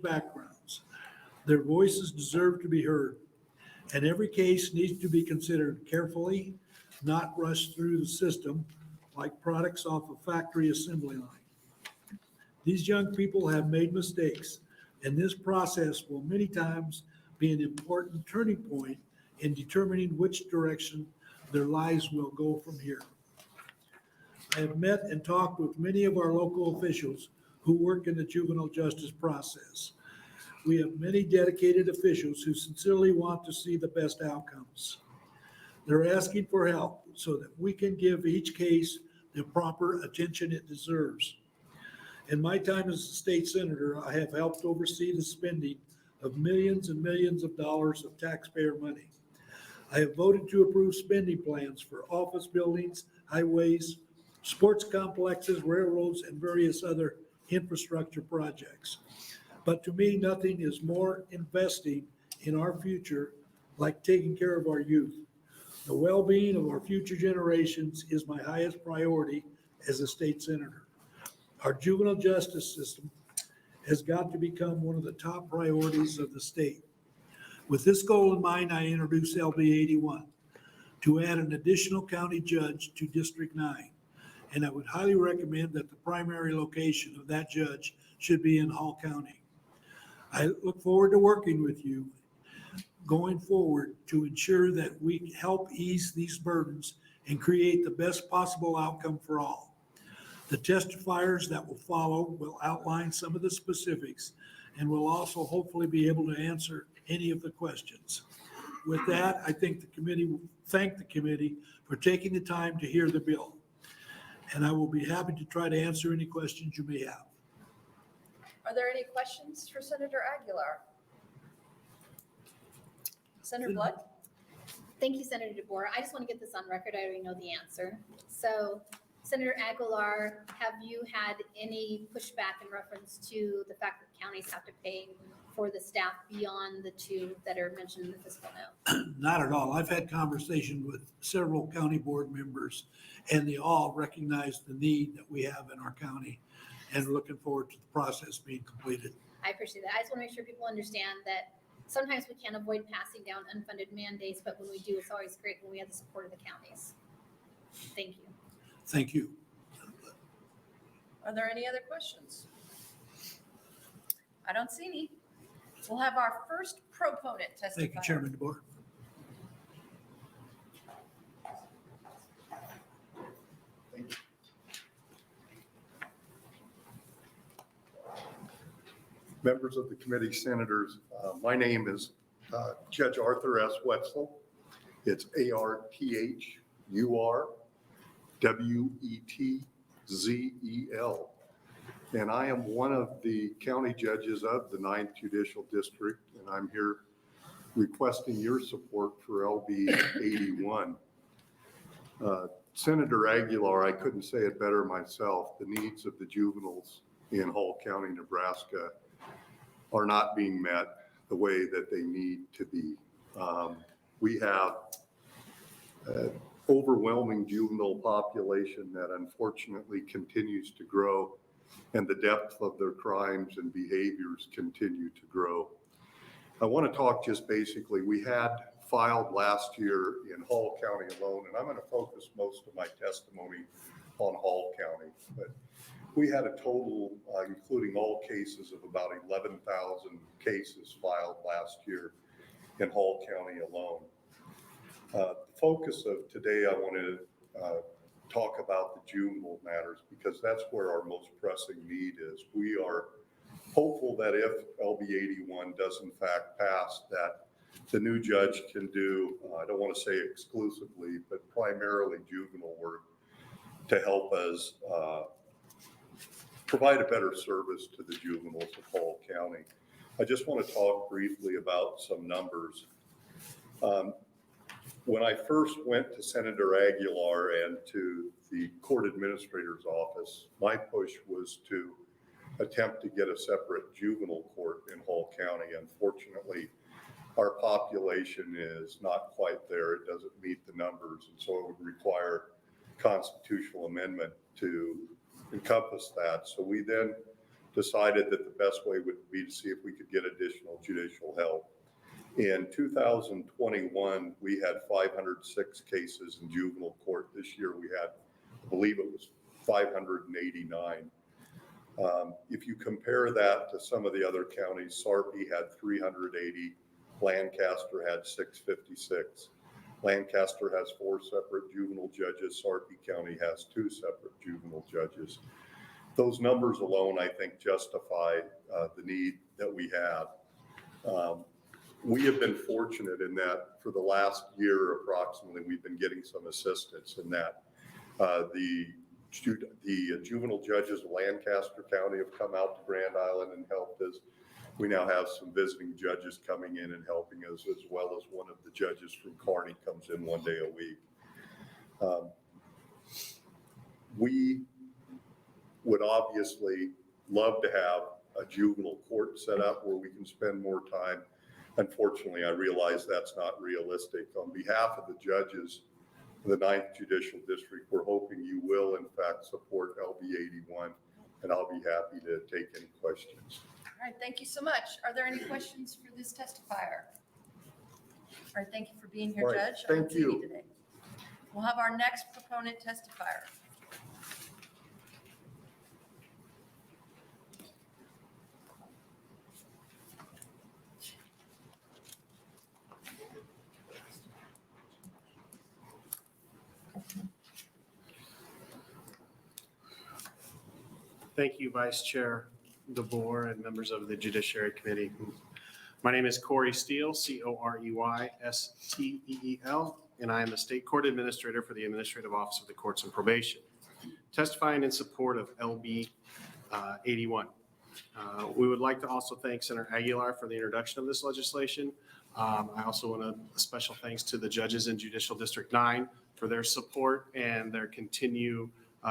backgrounds. Their voices deserve to be heard, and every case needs to be considered carefully, not rushed through the system like products off a factory assembly line. These young people have made mistakes, and this process will many times be an important turning point in determining which direction their lives will go from here. I have met and talked with many of our local officials who work in the juvenile justice process. We have many dedicated officials who sincerely want to see the best outcomes. They're asking for help so that we can give each case the proper attention it deserves. In my time as a state senator, I have helped oversee the spending of millions and millions of dollars of taxpayer money. I have voted to approve spending plans for office buildings, highways, sports complexes, railroads, and various other infrastructure projects. But to me, nothing is more investing in our future like taking care of our youth. The well-being of our future generations is my highest priority as a state senator. Our juvenile justice system has got to become one of the top priorities of the state. With this goal in mind, I introduced LB 81 to add an additional county judge to District 9. And I would highly recommend that the primary location of that judge should be in Hall County. I look forward to working with you going forward to ensure that we help ease these burdens and create the best possible outcome for all. The testifiers that will follow will outline some of the specifics and will also hopefully be able to answer any of the questions. With that, I think the committee will thank the committee for taking the time to hear the bill. And I will be happy to try to answer any questions you may have. Are there any questions for Senator Aguilar? Senator Blood? Thank you, Senator DeBoer. I just want to get this on record. I already know the answer. So, Senator Aguilar, have you had any pushback in reference to the fact that counties have to pay for the staff beyond the two that are mentioned in the fiscal note? Not at all. I've had conversation with several county board members, and they all recognize the need that we have in our county and looking forward to the process being completed. I appreciate that. I just want to make sure people understand that sometimes we can't avoid passing down unfunded mandates, but when we do, it's always great when we have the support of the counties. Thank you. Thank you. Are there any other questions? I don't see any. We'll have our first proponent testify. Thank you, Chairman DeBoer. Members of the committee, senators, my name is Judge Arthur S. Wetzel. It's ARTHURWETZEL. And I am one of the county judges of the 9th Judicial District, and I'm here requesting your support for LB 81. Senator Aguilar, I couldn't say it better myself. The needs of the juveniles in Hall County, Nebraska are not being met the way that they need to be. We have an overwhelming juvenile population that unfortunately continues to grow, and the depth of their crimes and behaviors continue to grow. I want to talk just basically, we had filed last year in Hall County alone, and I'm going to focus most of my testimony on Hall County, but we had a total, including all cases, of about 11,000 cases filed last year in Hall County alone. The focus of today, I want to talk about the juvenile matters because that's where our most pressing need is. We are hopeful that if LB 81 does in fact pass, that the new judge can do, I don't want to say exclusively, but primarily juvenile work to help us provide a better service to the juveniles of Hall County. I just want to talk briefly about some numbers. When I first went to Senator Aguilar and to the court administrator's office, my push was to attempt to get a separate juvenile court in Hall County. Unfortunately, our population is not quite there. It doesn't meet the numbers, and so it would require constitutional amendment to encompass that. So we then decided that the best way would be to see if we could get additional judicial help. In 2021, we had 506 cases in juvenile court. This year we had, I believe it was 589. If you compare that to some of the other counties, Sarpy had 380, Lancaster had 656. Lancaster has 4 separate juvenile judges. Sarpy County has 2 separate juvenile judges. Those numbers alone, I think, justify the need that we have. We have been fortunate in that for the last year approximately, we've been getting some assistance in that. The juvenile judges of Lancaster County have come out to Grand Island and helped us. We now have some visiting judges coming in and helping us, as well as one of the judges from Kearney comes in 1 day a week. We would obviously love to have a juvenile court set up where we can spend more time. Unfortunately, I realize that's not realistic. On behalf of the judges of the 9th Judicial District, we're hoping you will in fact support LB 81, and I'll be happy to take any questions. All right, thank you so much. Are there any questions for this testifier? All right, thank you for being here, All right, Judge. thank you. Today. We'll have our next proponent testifier. Thank you, Vice Chair DeBoer and members of the Judiciary Committee. My name is Corey Steele, C-O-R-E-Y-S-T-E-E-L, and I am the State Court Administrator for the Administrative Office of the Courts and Probation, testifying in support of LB 81. We would like to also thank Senator Aguilar for the introduction of this legislation. I also want a special thanks to the judges in Judicial District 9 for their support and their continued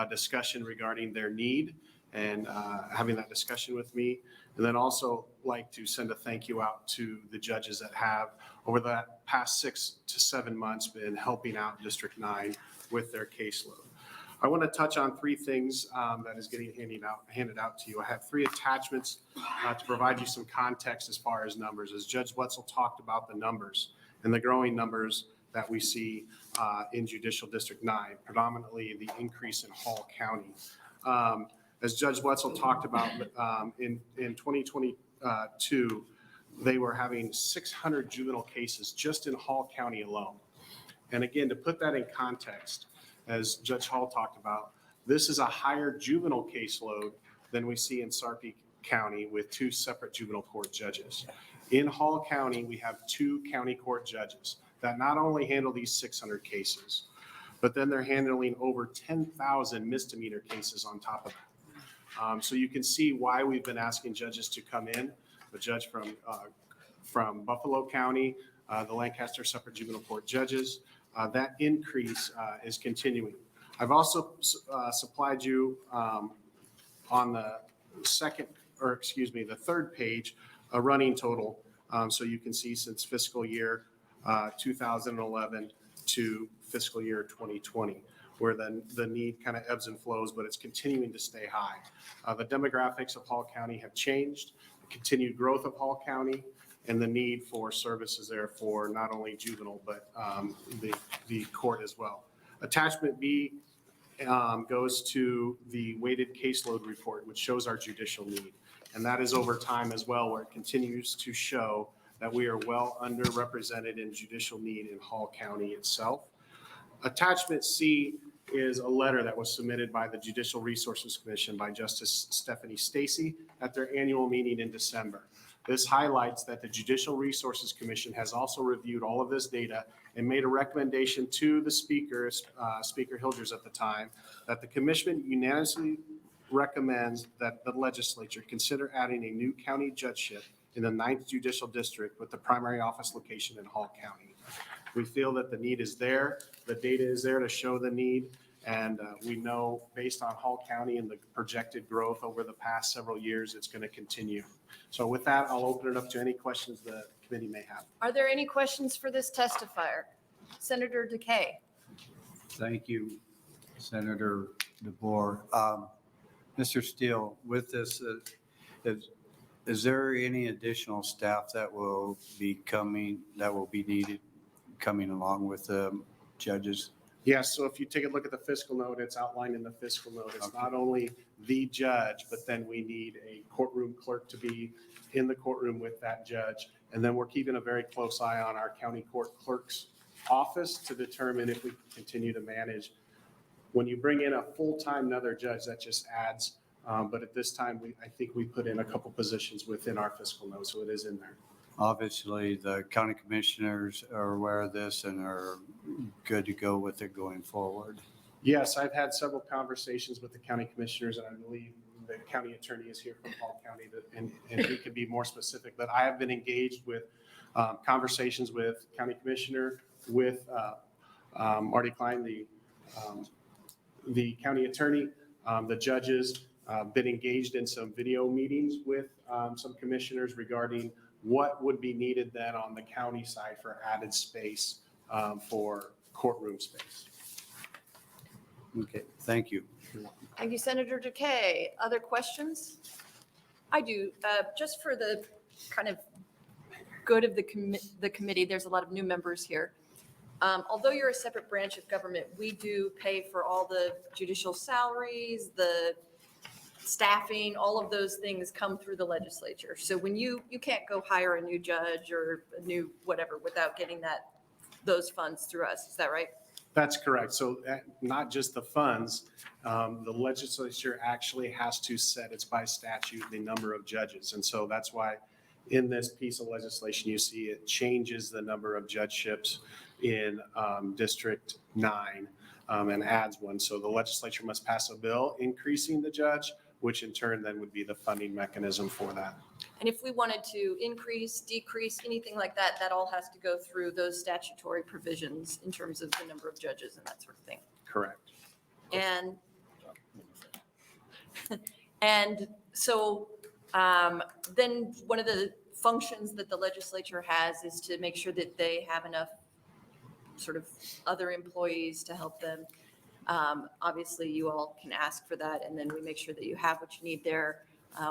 discussion regarding their need and having that discussion with me. And then also like to send a thank you out to the judges that have, over the past 6 to 7 months, been helping out District 9 with their caseload. I want to touch on 3 things that is getting handed out to you. I have 3 attachments to provide you some context as far as numbers. As Judge Wetzel talked about the numbers and the growing numbers that we see in Judicial District 9, predominantly the increase in Hall County. As Judge Wetzel talked about, in 2022, they were having 600 juvenile cases just in Hall County alone. And again, to put that in context, as Judge Hall talked about, this is a higher juvenile caseload than we see in Sarpy County with 2 separate juvenile court judges. In Hall County, we have 2 county court judges that not only handle these 600 cases, but then they're handling over 10,000 misdemeanor cases on top of that. So you can see why we've been asking judges to come in. The judge from Buffalo County, the Lancaster separate juvenile court judges, that increase is continuing. I've also supplied you on the the 3rd page, a running total. So you can see since fiscal year 2011 to fiscal year 2020, where the need kind of ebbs and flows, but it's continuing to stay high. The demographics of Hall County have changed, the continued growth of Hall County, and the need for services there for not only juvenile, but the court as well. Attachment B goes to the weighted caseload report, which shows our judicial need. And that is over time as well, where it continues to show that we are well underrepresented in judicial need in Hall County itself. Attachment C is a letter that was submitted by the Judicial Resources Commission by Justice Stephanie Stacy at their annual meeting in December. This highlights that the Judicial Resources Commission has also reviewed all of this data and made a recommendation to the Speaker Hilders at the time, that the commission unanimously recommends that the legislature consider adding a new county judgeship in the 9th Judicial District with the primary office location in Hall County. We feel that the need is there. The data is there to show the need. And we know based on Hall County and the projected growth over the past several years, it's going to continue. So with that, I'll open it up to any questions the committee may have. Are there any questions for this testifier? Senator DeKay. Thank you, Senator DeBoer. Mr. Steele, with this, Is there any additional staff that will be needed coming along with the judges? Yes, so if you take a look at the fiscal note, it's outlined in the fiscal note. It's not only the judge, but then we need a courtroom clerk to be in the courtroom with that judge. And then we're keeping a very close eye on our county court clerk's office to determine if we continue to manage. When you bring in a full-time another judge, that just adds, but at this time, I think we put in a couple positions within our fiscal note, so it is in there. Obviously, the county commissioners are aware of this and are good to go with it going forward. Yes, I've had several conversations with the county commissioners, and I believe the county attorney is here from Hall County, and he could be more specific, but I have been engaged with conversations with county commissioner, with Marty Klein, the county attorney, the judges, been engaged in some video meetings with some commissioners regarding what would be needed then on the county side for added space for courtroom space. Okay, thank you. Thank you, Senator Takei. Other questions? I do. Just for the kind of good of the committee, there's a lot of new members here. Although you're a separate branch of government, we do pay for all the judicial salaries, the staffing, all of those things come through the legislature. So when you can't go hire a new judge or a new whatever without getting those funds through us. Is that right? That's correct. So not just the funds, the legislature actually has to set, it's by statute, the number of judges. And so that's why in this piece of legislation, you see it changes the number of judgeships in District 9 and adds one. So the legislature must pass a bill increasing the judge, which in turn then would be the funding mechanism for that. And if we wanted to increase, decrease, anything like that, that all has to go through those statutory provisions in terms of the number of judges and that sort of thing. Correct. And so then one of the functions that the legislature has is to make sure that they have enough sort of other employees to help them. Obviously, you all can ask for that, and then we make sure that you have what you need there.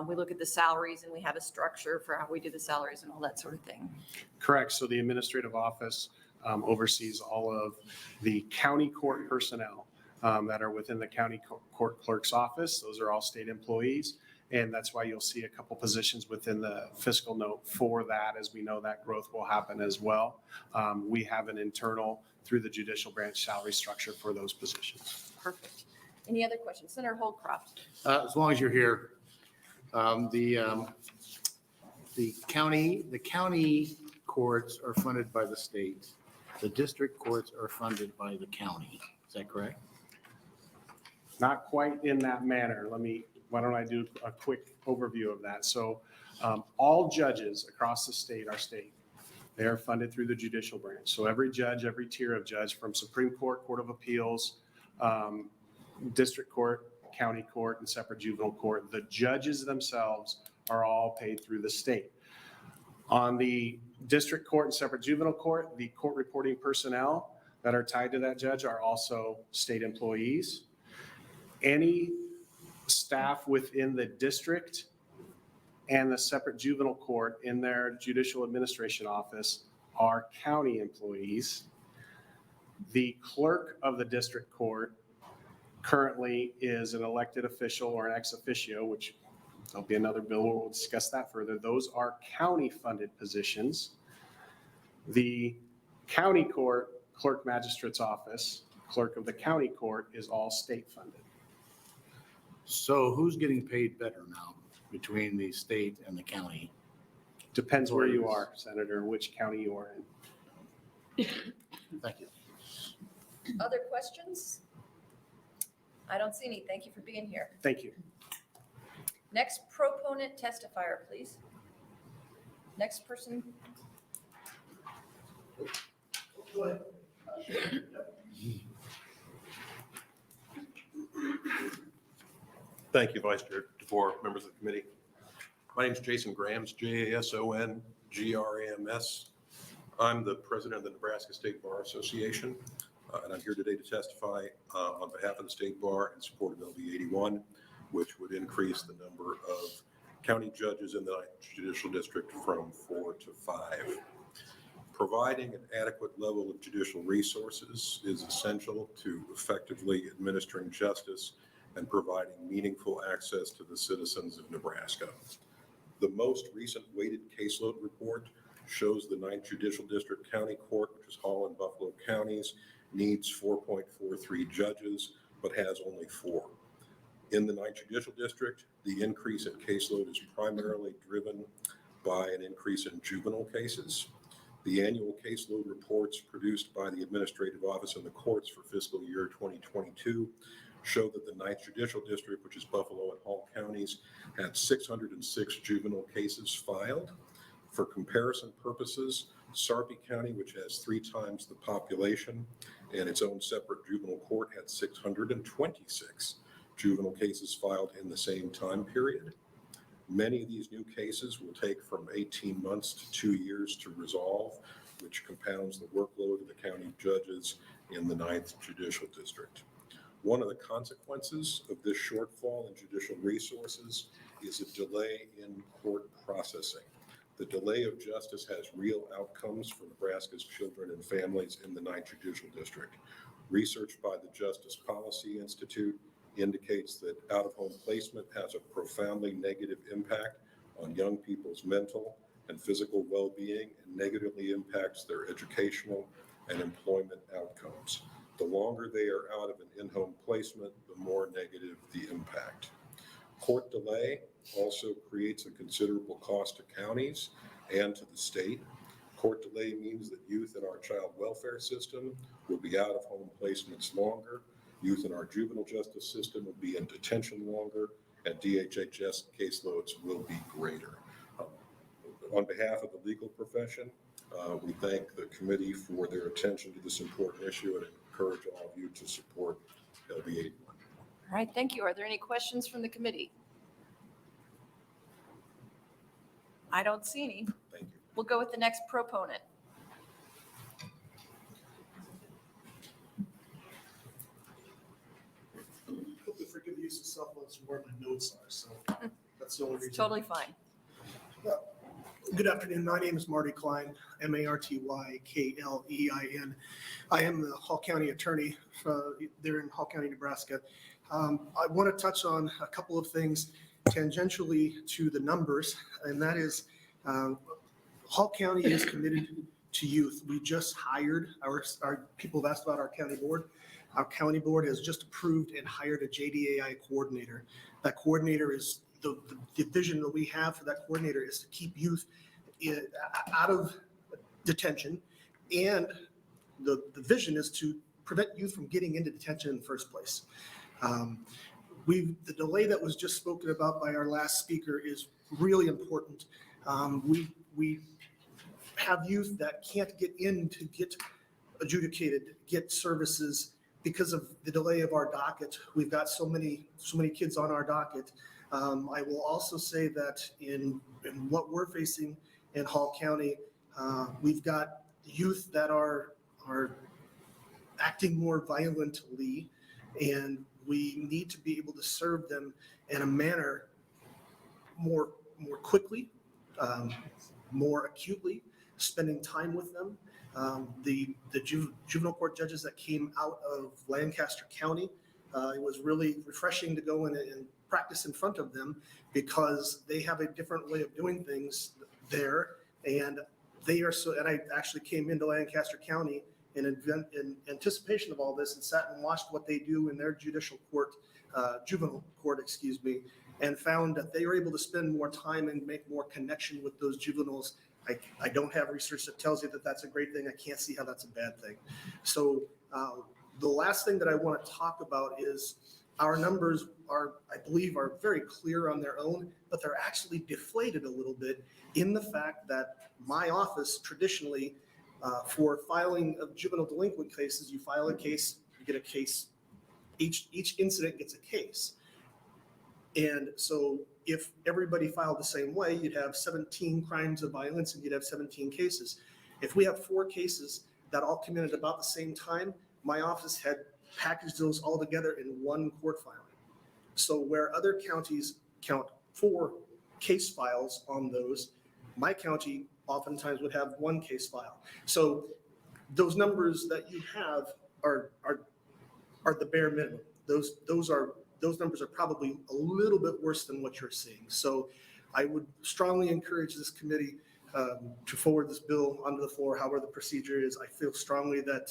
We look at the salaries, and we have a structure for how we do the salaries and all that sort of thing. Correct. So the administrative office oversees all of the county court personnel that are within the county court clerk's office. Those are all state employees. And that's why you'll see a couple positions within the fiscal note for that, as we know that growth will happen as well. We have an internal through the judicial branch salary structure for those positions. Perfect. Any other questions? Senator Holcroft. As long as you're here, the county courts are funded by the state. The district courts are funded by the county. Is that correct? Not quite in that manner. Why don't I do a quick overview of that? So all judges across the state are state. They are funded through the judicial branch. So every judge, every tier of judge from Supreme Court, Court of Appeals, District Court, County Court, and separate juvenile court, the judges themselves are all paid through the state. On the District Court and separate juvenile court, the court reporting personnel that are tied to that judge are also state employees. Any staff within the district and the separate juvenile court in their judicial administration office are county employees. The clerk of the district court currently is an elected official or an ex officio, which there'll be another bill where we'll discuss that further. Those are county funded positions. The county court clerk magistrate's office, clerk of the county court, is all state funded. So who's getting paid better now between the state and the county? Depends where you are, Senator, which county you are in. Thank you. Other questions? I don't see any. Thank you for being here. Thank you. Next proponent testifier, please. Next person. Thank you, Vice Chair DeVore, members of the committee. My name is Jason Grams, Jasongrams. I'm the president of the Nebraska State Bar Association, and I'm here today to testify on behalf of the State Bar in support of LD 81, which would increase the number of county judges in the 9th Judicial District from 4 to 5. Providing an adequate level of judicial resources is essential to effectively administering justice and providing meaningful access to the citizens of Nebraska. The most recent weighted caseload report shows the 9th Judicial District County Court, which is Hall and Buffalo counties, needs 4.43 judges, but has only 4. In the 9th Judicial District, the increase in caseload is primarily driven by an increase in juvenile cases. The annual caseload reports produced by the Administrative Office in the courts for fiscal year 2022 show that the 9th Judicial District, which is Buffalo and Hall counties, had 606 juvenile cases filed. For comparison purposes, Sarpy County, which has 3 times the population and its own separate juvenile court, had 626 juvenile cases filed in the same time period. Many of these new cases will take from 18 months to 2 years to resolve, which compounds the workload of the county judges in the 9th Judicial District. One of the consequences of this shortfall in judicial resources is a delay in court processing. The delay of justice has real outcomes for Nebraska's children and families in the 9th Judicial District. Research by the Justice Policy Institute indicates that out-of-home placement has a profoundly negative impact on young people's mental and physical well-being and negatively impacts their educational and employment outcomes. The longer they are out of an in-home placement, the more negative the impact. Court delay also creates a considerable cost to counties and to the state. Court delay means that youth in our child welfare system will be out of home placements longer. Youth in our juvenile justice system will be in detention longer, and DHHS caseloads will be greater. On behalf of the legal profession, we thank the committee for their attention to this important issue and encourage all of you to support LB 81. All right, thank you. Are there any questions from the committee? I don't see any. Thank you. We'll go with the next proponent. Hope to forgive the use of cell phones from where my notes are, so that's the only reason. It's totally fine. Good afternoon. My name is Marty Klein, MartyKlein. I am the Hall County attorney there in Hall County, Nebraska. I want to touch on a couple of things tangentially to the numbers, and that is Hall County is committed to youth. We just hired our people have asked about our county board. Our county board has just approved and hired a JDAI coordinator. That coordinator is the vision that we have for that coordinator is to keep youth out of detention, and the vision is to prevent youth from getting into detention in the first place. The delay that was just spoken about by our last speaker is really important. We have youth that can't get in to get adjudicated, get services because of the delay of our docket. We've got so many kids on our docket. I will also say that in what we're facing in Hall County, we've got youth that are acting more violently, and we need to be able to serve them in a manner more quickly, more acutely, spending time with them. The juvenile court judges that came out of Lancaster County, it was really refreshing to go in and practice in front of them because they have a different way of doing things there, and and I actually came into Lancaster County in anticipation of all this and sat and watched what they do in their juvenile court, and found that they were able to spend more time and make more connection with those juveniles. I don't have research that tells you that that's a great thing. I can't see how that's a bad thing. So the last thing that I want to talk about is our numbers I believe are very clear on their own, but they're actually deflated a little bit in the fact that my office traditionally, for filing of juvenile delinquent cases, you file a case, you get a case, each incident gets a case. And so if everybody filed the same way, you'd have 17 crimes of violence and you'd have 17 cases. If we have 4 cases that all come in at about the same time, my office had packaged those all together in one court filing. So where other counties count 4 case files on those. My county oftentimes would have one case file. So those numbers that you have are the bare minimum. Those numbers are probably a little bit worse than what you're seeing. So I would strongly encourage this committee to forward this bill onto the floor, however the procedure is. I feel strongly that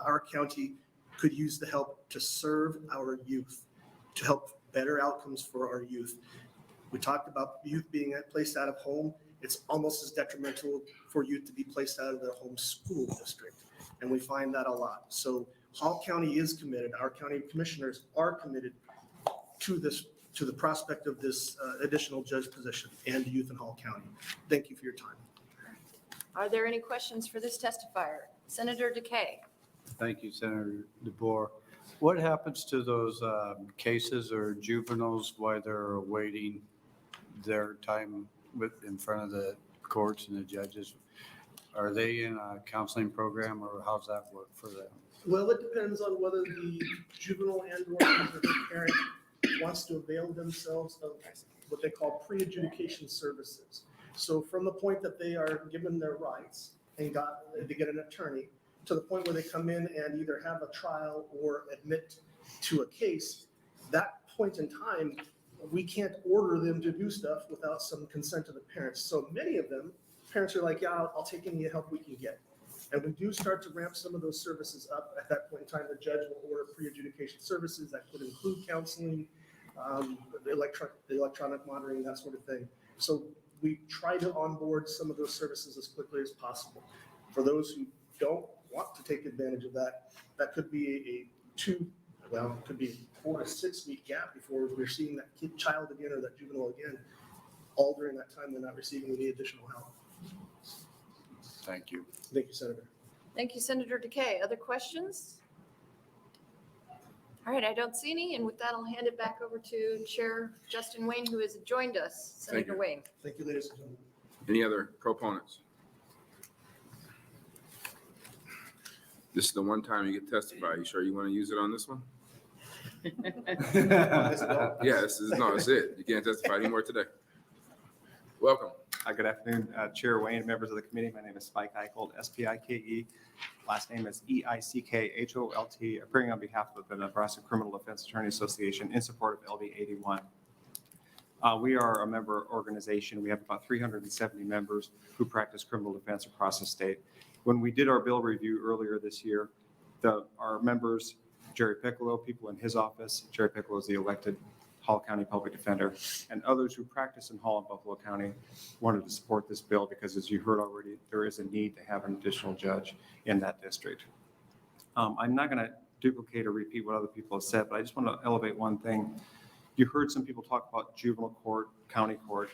our county could use the help to serve our youth, to help better outcomes for our youth. We talked about youth being placed out of home. It's almost as detrimental for youth to be placed out of their home school district. And we find that a lot. So Hall County is committed. Our county commissioners are committed to this, to the prospect of this additional judge position and youth in Hall County. Thank you for your time. Are there any questions for this testifier? Senator Decay. Thank you, Senator DeBoer. What happens to those cases or juveniles while they're awaiting their time in front of the courts and the judges? Are they in a counseling program, or how's that work for them? Well, it depends on whether the juvenile and/or the parent wants to avail themselves of what they call pre-adjudication services. So from the point that they are given their rights and they get an attorney, to the point where they come in and either have a trial or admit to a case, that point in time, we can't order them to do stuff without some consent of the parents. So many of them, parents are like, yeah, I'll take any help we can get. And we do start to ramp some of those services up. At that point in time, the judge will order pre-adjudication services that could include counseling, the electronic monitoring, that sort of thing. So we try to onboard some of those services as quickly as possible. For those who don't want to take advantage of that, that could be it could be a 4 to 6 week gap before we're seeing that child again or that juvenile again. All during that time, they're not receiving any additional help. Thank you. Thank you, Senator. Thank you, Senator Decay. Other questions? All right, I don't see any, and with that, I'll hand it back over to Chair Justin Wayne, who has joined us. Senator you. Wayne. Thank you, ladies and gentlemen. Any other proponents? This is the one time you get to testify. You sure you want to use it on this one? Yeah, this is it. You can't testify anymore today. Welcome. Good afternoon, Chair Wayne, members of the committee. My name is Spike Eicholt, S-P-I-K-E. Last name is E-I-C-K-H-O-L-T, appearing on behalf of the Nebraska Criminal Defense Attorney Association in support of LD 81. We are a member organization. We have about 370 members who practice criminal defense across the state. When we did our bill review earlier this year, our members, Jerry Piccolo, people in his office, Jerry Piccolo is the elected Hall County Public Defender, and others who practice in Hall and Buffalo County wanted to support this bill because, as you heard already, there is a need to have an additional judge in that district. I'm not going to duplicate or repeat what other people have said, but I just want to elevate one thing. You heard some people talk about juvenile court, county court.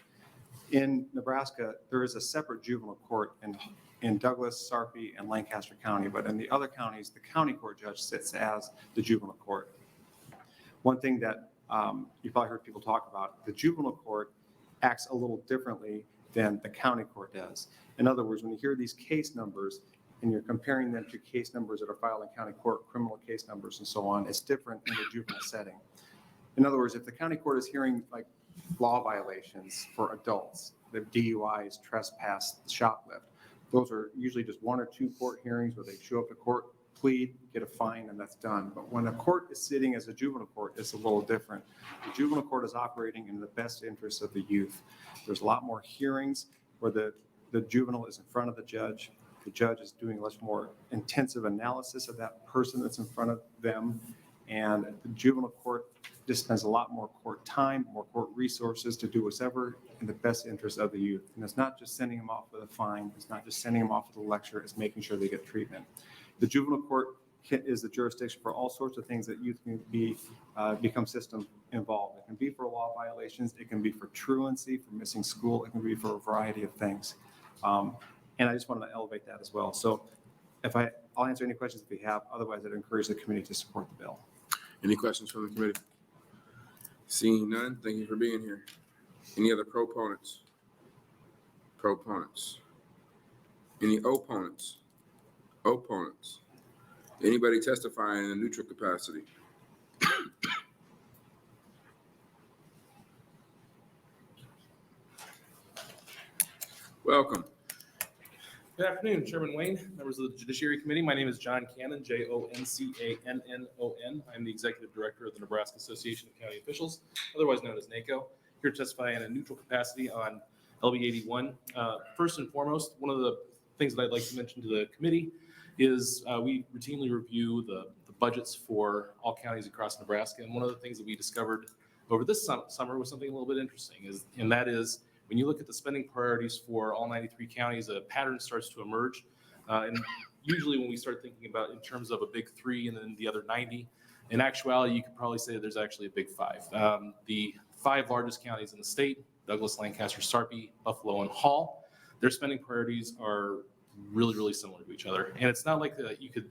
In Nebraska, there is a separate juvenile court in Douglas, Sarpy, and Lancaster County, but in the other counties, the county court judge sits as the juvenile court. One thing that you probably heard people talk about, the juvenile court acts a little differently than the county court does. In other words, when you hear these case numbers and you're comparing them to case numbers that are filed in county court, criminal case numbers and so on, it's different in the juvenile setting. In other words, if the county court is hearing like law violations for adults, the DUIs, trespass, shoplift, those are usually just 1 or 2 court hearings where they show up to court, plead, get a fine, and that's done. But when a court is sitting as a juvenile court, it's a little different. The juvenile court is operating in the best interest of the youth. There's a lot more hearings where the juvenile is in front of the judge. The judge is doing a much more intensive analysis of that person that's in front of them. And the juvenile court just spends a lot more court time, more court resources to do whatever in the best interest of the youth. And it's not just sending them off with a fine. It's not just sending them off with a lecture. It's making sure they get treatment. The juvenile court is the jurisdiction for all sorts of things that youth can become system involved. It can be for law violations. It can be for truancy, for missing school. It can be for a variety of things. And I just wanted to elevate that as well. So I'll answer any questions if we have. Otherwise, I'd encourage the committee to support the bill. Any questions from the committee? Seeing none, thank you for being here. Any other proponents? Proponents. Any opponents? Opponents. Anybody testifying in a neutral capacity? Welcome. Good afternoon, Chairman Wayne, members of the Judiciary Committee. My name is John Cannon, Joncannon. I'm the Executive Director of the Nebraska Association of County Officials, otherwise known as NACO, here to testify in a neutral capacity on LB 81. First and foremost, one of the things that I'd like to mention to the committee is we routinely review the budgets for all counties across Nebraska. And one of the things that we discovered over this summer was something a little bit interesting, and that is when you look at the spending priorities for all 93 counties, a pattern starts to emerge. And usually when we start thinking about in terms of a big three and then the other 90, in actuality, you could probably say there's actually a big five. The 5 largest counties in the state, Douglas, Lancaster, Sarpy, Buffalo, and Hall, their spending priorities are really, really similar to each other. And it's not like that you could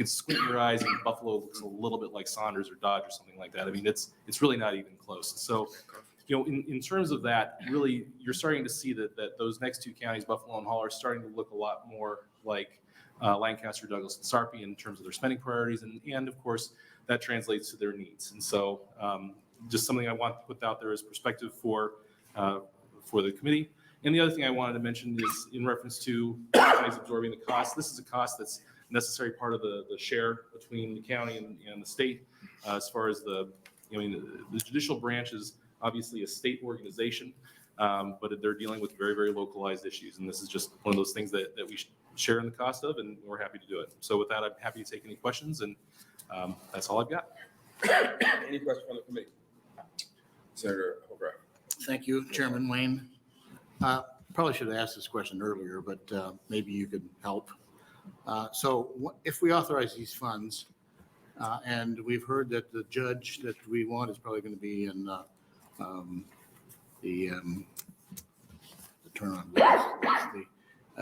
squint your eyes and Buffalo looks a little bit like Saunders or Dodge or something like that. I mean, it's really not even close. So, in terms of that, really, you're starting to see that those next 2 counties, Buffalo and Hall, are starting to look a lot more like Lancaster, Douglas, and Sarpy in terms of their spending priorities. And of course, that translates to their needs. And so just something I want to put out there as perspective for the committee. And the other thing I wanted to mention is in reference to counties absorbing the cost. This is a cost that's necessary part of the share between the county and the state as far as the judicial branch is obviously a state organization, but they're dealing with very, very localized issues. And this is just one of those things that we share in the cost of, and we're happy to do it. So with that, I'm happy to take any questions, and that's all I've got. Any questions from the committee? Senator Hogarth. Thank you, Chairman Wayne. Probably should have asked this question earlier, but maybe you could help. So if we authorize these funds, and we've heard that the judge that we want is probably going to be in the turn on.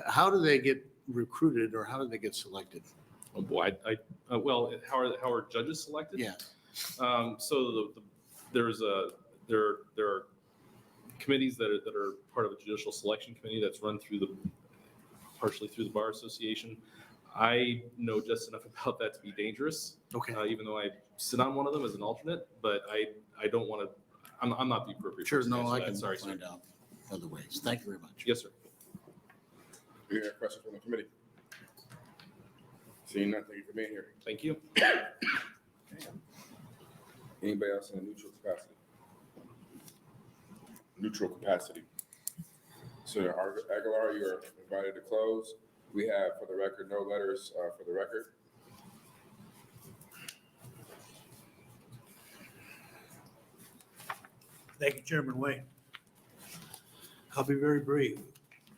How do they get recruited, or how do they get selected? Oh boy, well, how are judges selected? Yeah. So there are committees that are part of a judicial selection committee that's run partially through the Bar Association. I know just enough about that to be dangerous. Okay. Even though I sit on one of them as an alternate, but I don't want to. I'm not the appropriate. Sure, person to no, answer I that. can Sorry, find sir. out other ways. Thank you very much. Yes, sir. Any other questions from the committee? Seeing none, thank you for being here. Thank you. Anybody else in a neutral capacity? Neutral capacity. Senator Aguilar, you are invited to close. We have, for the record, no letters for the record. Thank you, Chairman Wayne. I'll be very brief.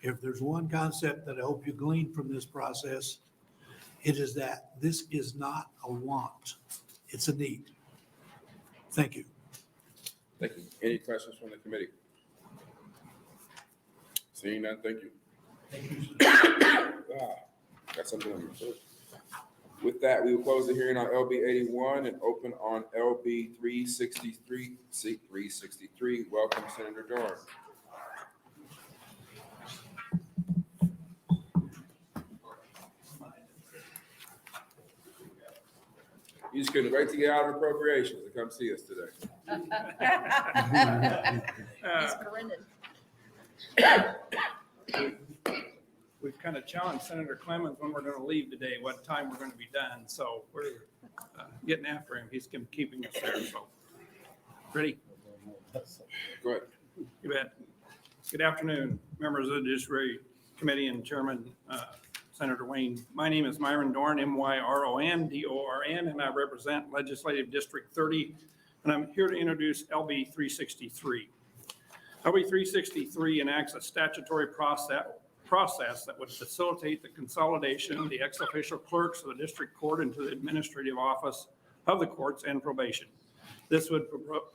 If there's one concept that I hope you glean from this process, it is that this is not a want, it's a need. Thank you. Thank you. Any questions from the committee? Seeing none, thank you. Got something on your foot. With that, we will close the hearing on LB 81 and open on LB 363. Seat 363. Welcome, Senator Dorn. You just couldn't wait to get out of appropriations and come see us today. He's grinning. We've kind of challenged Senator Clemens when we're going to leave today, what time we're going to be done. So we're getting after him. He's keeping us there. So, ready? Go ahead. You bet. Good afternoon, members of the Judiciary Committee and Chairman Senator Wayne. My name is Myron Dorn, MYRON DORN, and I represent Legislative District 30, and I'm here to introduce LB 363. LB 363 enacts a statutory process that would facilitate the consolidation of the ex-official clerks of the district court into the administrative office of the courts and probation. This would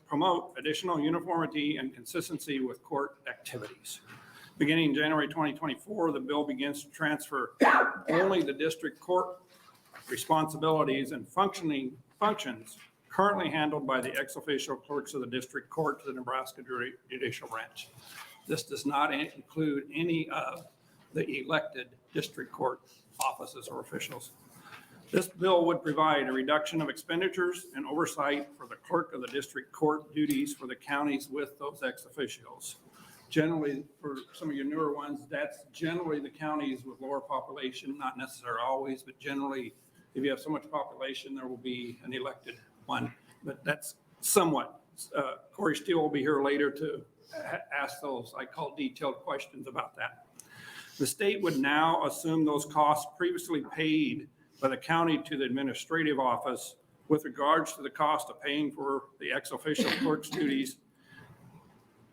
promote additional uniformity and consistency with court activities. Beginning January 2024, the bill begins to transfer only the district court responsibilities and functions currently handled by the ex-official clerks of the district court to the Nebraska judicial branch. This does not include any of the elected district court offices or officials. This bill would provide a reduction of expenditures and oversight for the clerk of the district court duties for the counties with those ex officios. generally, for some of your newer ones, that's generally the counties with lower population, not necessarily always, but generally, if you have so much population, there will be an elected one. But that's somewhat. Corey Steele will be here later to ask those, I call detailed questions about that. The state would now assume those costs previously paid by the county to the administrative office with regards to the cost of paying for the ex officio clerk's duties.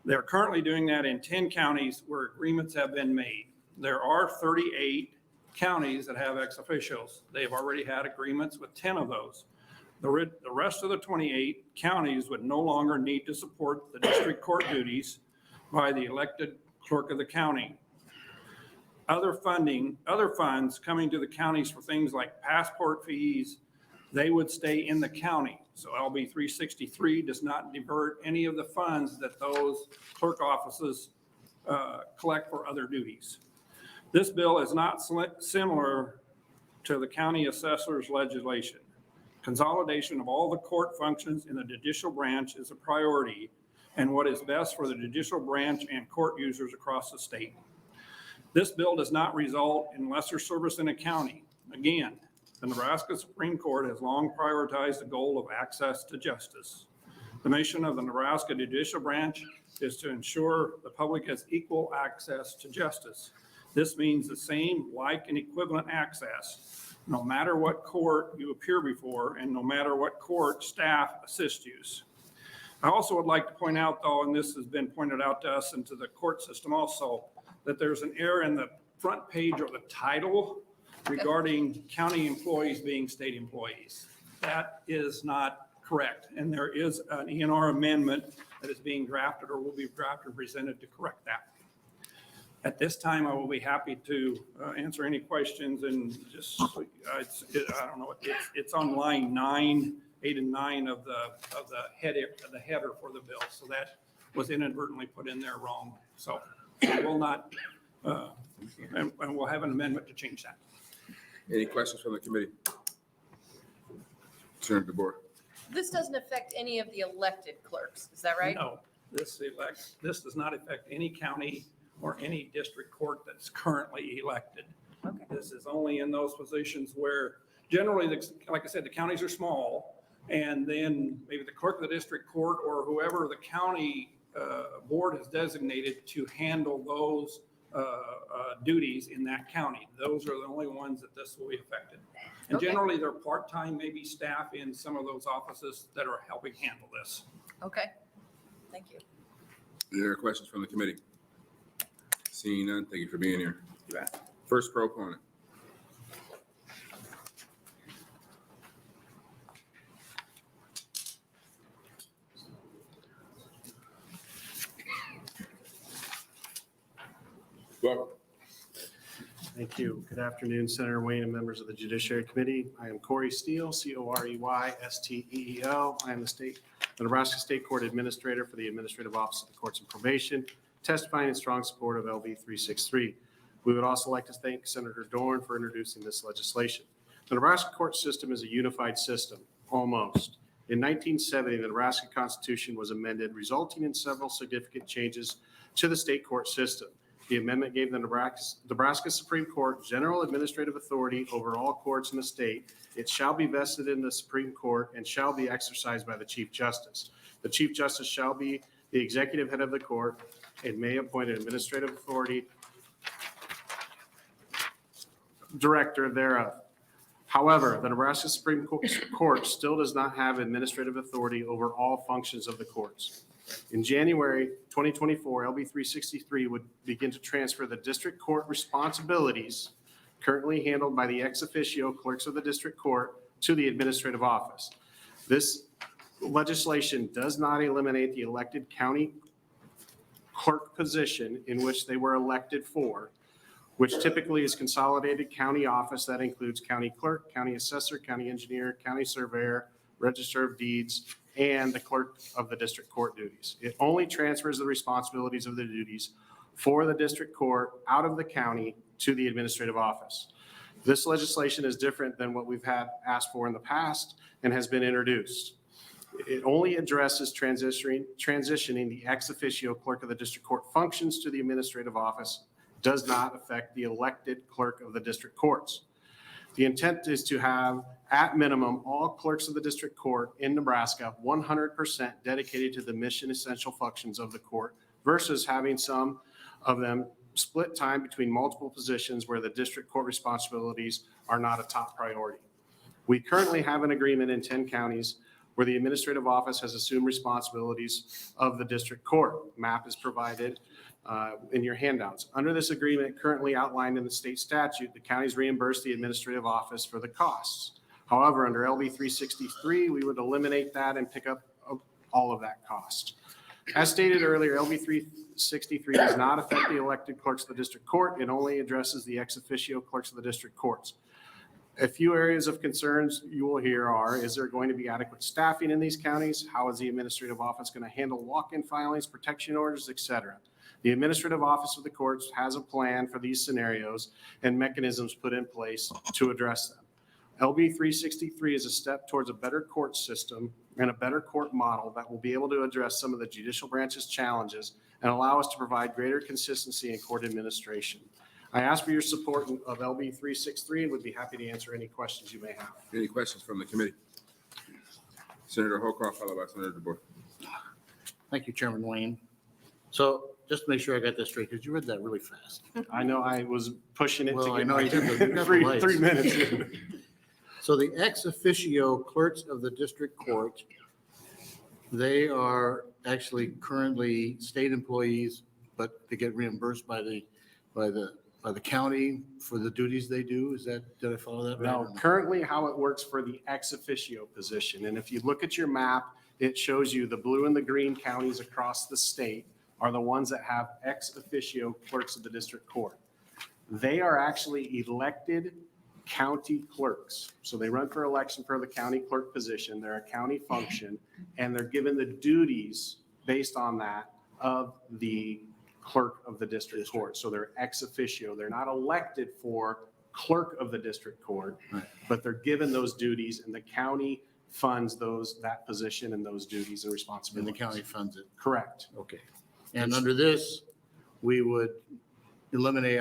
They're currently doing that in 10 counties where agreements have been made. There are 38 counties that have ex officios. They've already had agreements with 10 of those. The rest of the 28 counties would no longer need to support the district court duties by the elected clerk of the county. Other funds coming to the counties for things like passport fees, they would stay in the county. So LB 363 does not divert any of the funds that those clerk offices collect for other duties. This bill is not similar to the county assessor's legislation. Consolidation of all the court functions in the judicial branch is a priority and what is best for the judicial branch and court users across the state. This bill does not result in lesser service in a county. Again, the Nebraska Supreme Court has long prioritized the goal of access to justice. The mission of the Nebraska judicial branch is to ensure the public has equal access to justice. This means the same, like, and equivalent access, no matter what court you appear before and no matter what court staff assist you. I also would like to point out, though, and this has been pointed out to us and to the court system also, that there's an error in the front page or the title regarding county employees being state employees. That is not correct. And there is an ENR amendment that is being drafted or will be drafted and presented to correct that. At this time, I will be happy to answer any questions and just, I don't know, it's on line 9, 8 and 9 of the header for the bill. So that was inadvertently put in there wrong. So I will not, and we'll have an amendment to change that. Any questions from the committee? Senator DeBoer. This doesn't affect any of the elected clerks, is that right? No, this does not affect any county or any district court that's currently elected. Okay. This is only in those positions where generally, like I said, the counties are small, and then maybe the clerk of the district court or whoever the county board has designated to handle those duties in that county. Those are the only ones that this will be affected. And Okay. generally, they're part-time, maybe staff in some of those offices that are helping handle this. Okay, thank you. Any other questions from the committee? Seeing none, thank you for being here. You bet. First proponent. Welcome. Thank you. Good afternoon, Senator Wayne and members of the Judiciary Committee. I am Corey Steele, Coreysteele. I am the Nebraska State Court Administrator for the Administrative Office of the Courts and Probation, testifying in strong support of LB 363. We would also like to thank Senator Dorn for introducing this legislation. The Nebraska court system is a unified system, almost. In 1970, the Nebraska Constitution was amended, resulting in several significant changes to the state court system. The amendment gave the Nebraska Supreme Court general administrative authority over all courts in the state. It shall be vested in the Supreme Court and shall be exercised by the Chief Justice. The Chief Justice shall be the executive head of the court and may appoint an administrative authority director thereof. However, the Nebraska Supreme Court still does not have administrative authority over all functions of the courts. In January 2024, LB 363 would begin to transfer the district court responsibilities currently handled by the ex officio clerks of the district court to the administrative office. This legislation does not eliminate the elected county clerk position in which they were elected for, which typically is consolidated county office that includes county clerk, county assessor, county engineer, county surveyor, register of deeds, and the clerk of the district court duties. It only transfers the responsibilities of the duties for the district court out of the county to the administrative office. This legislation is different than what we've had asked for in the past and has been introduced. It only addresses transitioning the ex officio clerk of the district court functions to the administrative office, does not affect the elected clerk of the district courts. The intent is to have, at minimum, all clerks of the district court in Nebraska 100% dedicated to the mission essential functions of the court versus having some of them split time between multiple positions where the district court responsibilities are not a top priority. We currently have an agreement in 10 counties where the administrative office has assumed responsibilities of the district court. Map is provided in your handouts. Under this agreement currently outlined in the state statute, the counties reimburse the administrative office for the costs. However, under LB 363, we would eliminate that and pick up all of that cost. As stated earlier, LB 363 does not affect the elected clerks of the district court. It only addresses the ex officio clerks of the district courts. A few areas of concerns you will hear are, is there going to be adequate staffing in these counties? How is the administrative office going to handle walk-in filings, protection orders, et cetera? The administrative office of the courts has a plan for these scenarios and mechanisms put in place to address them. LB 363 is a step towards a better court system and a better court model that will be able to address some of the judicial branch's challenges and allow us to provide greater consistency in court administration. I ask for your support of LB 363 and would be happy to answer any questions you may have. Any questions from the committee? Senator Holcroft, followed by Senator DeBoer. Thank you, Chairman Wayne. So just to make sure I got this straight, because you read that really fast. I know I was pushing it Well, to I get know my you did, but you got the 3 lights. minutes in. So the ex officio clerks of the district court, they are actually currently state employees, but they get reimbursed by the county for the duties they do. Is that, did I follow that right? No, currently how it works for the ex officio position. And if you look at your map, it shows you the blue and the green counties across the state are the ones that have ex officio clerks of the district court. They are actually elected county clerks. So they run for election for the county clerk position. They're a county function, and they're given the duties based on that of the clerk of the district court. So they're ex officio. They're not elected for clerk of the district court, Right. but they're given those duties, and the county funds that position and those duties and And responsibilities. the county funds it. Correct. Okay. And under this, we would eliminate,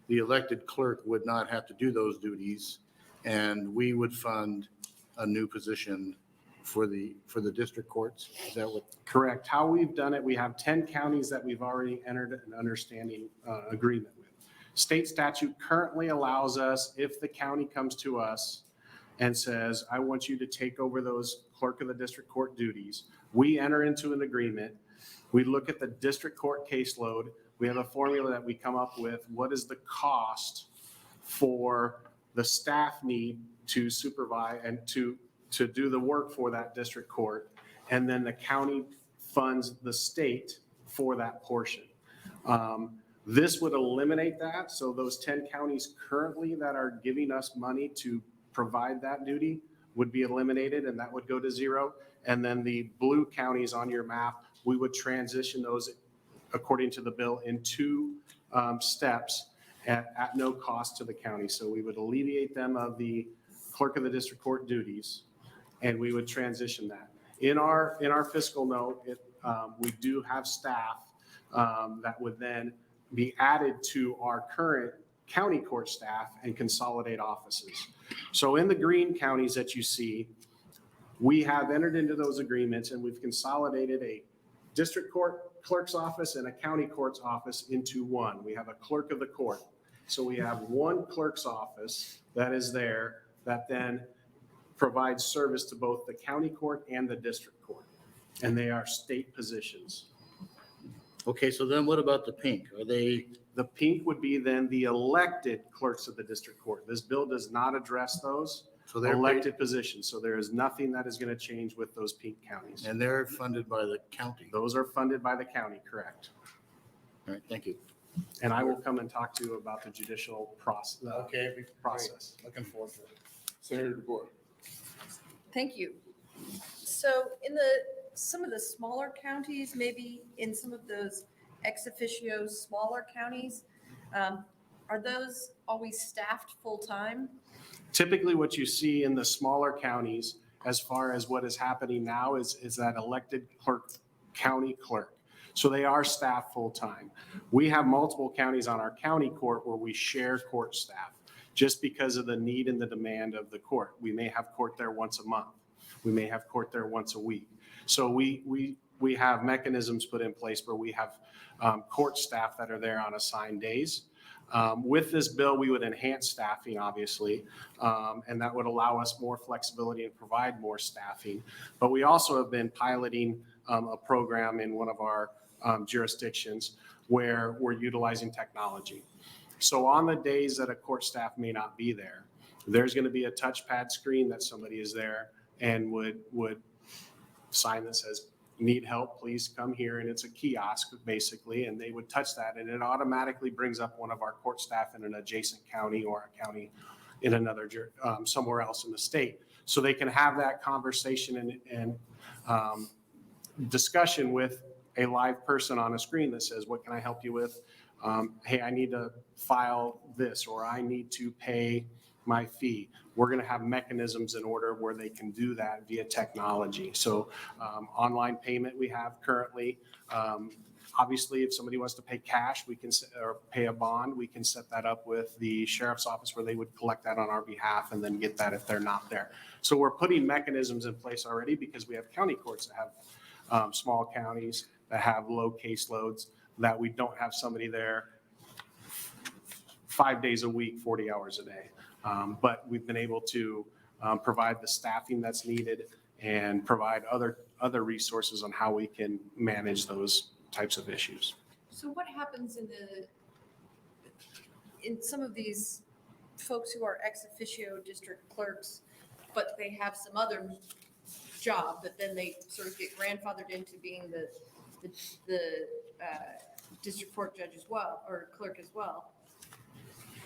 the elected clerk would not have to do those duties, and we would fund a new position for the district courts. Is that what? Correct. How we've done it, we have 10 counties that we've already entered an understanding agreement with. State statute currently allows us, if the county comes to us and says, I want you to take over those clerk of the district court duties, we enter into an agreement. We look at the district court caseload. We have a formula that we come up with. What is the cost for the staff need to supervise and to do the work for that district court? And then the county funds the state for that portion. This would eliminate that. So those 10 counties currently that are giving us money to provide that duty would be eliminated, and that would go to zero. And then the blue counties on your map, we would transition those according to the bill in 2 steps at no cost to the county. So we would alleviate them of the clerk of the district court duties, and we would transition that. In our fiscal note, we do have staff that would then be added to our current county court staff and consolidate offices. So in the green counties that you see, we have entered into those agreements, and we've consolidated a district court clerk's office and a county court's office into one. We have a clerk of the court. So we have one clerk's office that is there that then provides service to both the county court and the district court. And they are state positions. Okay, so then what about the pink? Are they? The pink would be then the elected clerks of the district court. This bill does not address those So they're elected positions. So there is nothing that is going to change with those pink counties. And they're funded by the county. Those are funded by the county, correct? All right, thank you. And I will come and talk to you about the judicial process. Okay, Process. looking forward to it. Senator DeBoer. Thank you. So in some of the smaller counties, maybe in some of those ex officio smaller counties, are those always staffed full-time? Typically, what you see in the smaller counties as far as what is happening now is that elected clerk, county clerk. So they are staffed full-time. We have multiple counties on our county court where we share court staff just because of the need and the demand of the court. We may have court there once a month. We may have court there once a week. So we have mechanisms put in place where we have court staff that are there on assigned days. With this bill, we would enhance staffing, obviously, and that would allow us more flexibility and provide more staffing. But we also have been piloting a program in one of our jurisdictions where we're utilizing technology. So on the days that a court staff may not be there, there's going to be a touchpad screen that somebody is there and would sign that says, need help, please come here. And it's a kiosk basically, and they would touch that and it automatically brings up one of our court staff in an adjacent county or a county in another, somewhere else in the state. So they can have that conversation and discussion with a live person on a screen that says, what can I help you with? Hey, I need to file this, or I need to pay my fee. We're going to have mechanisms in order where they can do that via technology. So online payment we have currently. Obviously, if somebody wants to pay cash, we can, or pay a bond, we can set that up with the sheriff's office where they would collect that on our behalf and then get that if they're not there. So we're putting mechanisms in place already because we have county courts that have small counties that have low caseloads, that we don't have somebody there 5 days a week, 40 hours a day. But we've been able to provide the staffing that's needed and provide other resources on how we can manage those types of issues. So what happens in some of these folks who are ex officio district clerks, but they have some other job, but then they sort of get grandfathered into being the district court judge as well, or clerk as well?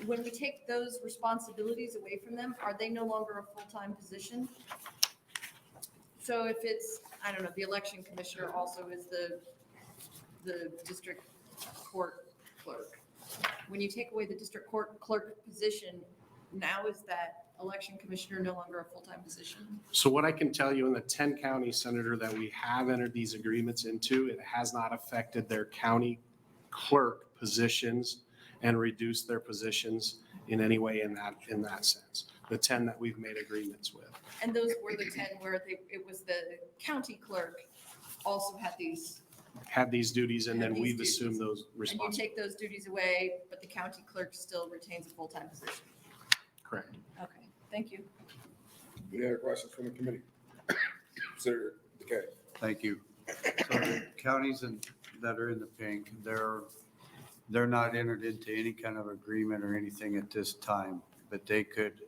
When we take those responsibilities away from them, are they no longer a full-time position? So if it's, I don't know, the election commissioner also is the district court clerk. When you take away the district court clerk position, now is that election commissioner no longer a full-time position? So what I can tell you in the 10 counties, Senator, that we have entered these agreements into, it has not affected their county clerk positions and reduced their positions in any way in that sense. The 10 that we've made agreements with. And those were the 10 where it was the county clerk also had these duties, and Had then these we've duties. assumed those And you responsibilities. take those duties away, but the county clerk still retains a full-time position. Correct. Okay, thank you. Any other questions from the committee? Senator Decay. Thank you. So the counties that are in the pink, they're not entered into any kind of agreement or anything at this time, but they could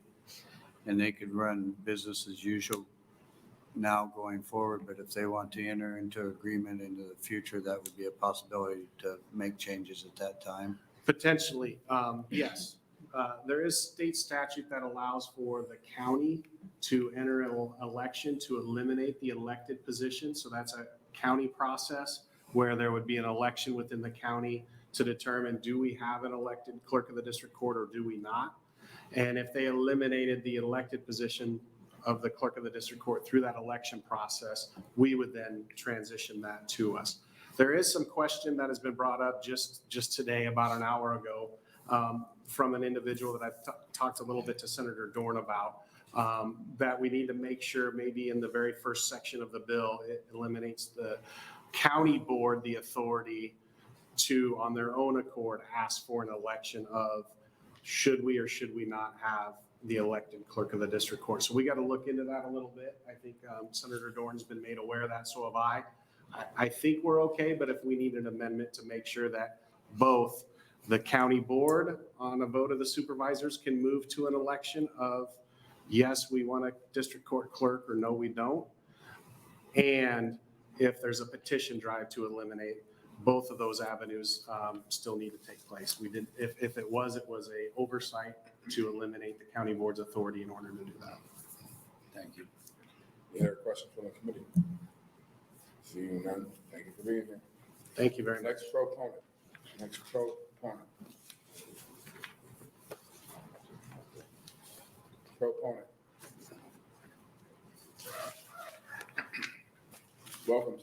run business as usual now going forward. But if they want to enter into agreement into the future, that would be a possibility to make changes at that time. Potentially, yes. There is state statute that allows for the county to enter an election to eliminate the elected position. So that's a county process where there would be an election within the county to determine, do we have an elected clerk of the district court or do we not? And if they eliminated the elected position of the clerk of the district court through that election process, we would then transition that to us. There is some question that has been brought up just today, about an hour ago, from an individual that I've talked a little bit to Senator Dorn about, that we need to make sure maybe in the very first section of the bill, it eliminates the county board the authority to, on their own accord, ask for an election of should we or should we not have the elected clerk of the district court. So we got to look into that a little bit. I think Senator Dorn's been made aware of that, so have I. I think we're okay, but if we need an amendment to make sure that both the county board on a vote of the supervisors can move to an election of, yes, we want a district court clerk, or no, we don't. And if there's a petition drive to eliminate, both of those avenues still need to take place. We did, if it was a oversight to eliminate the county board's authority in order to do that. Thank you. Any other questions from the committee? Seeing none, thank you for being here. Thank you very much. Next proponent. Proponent.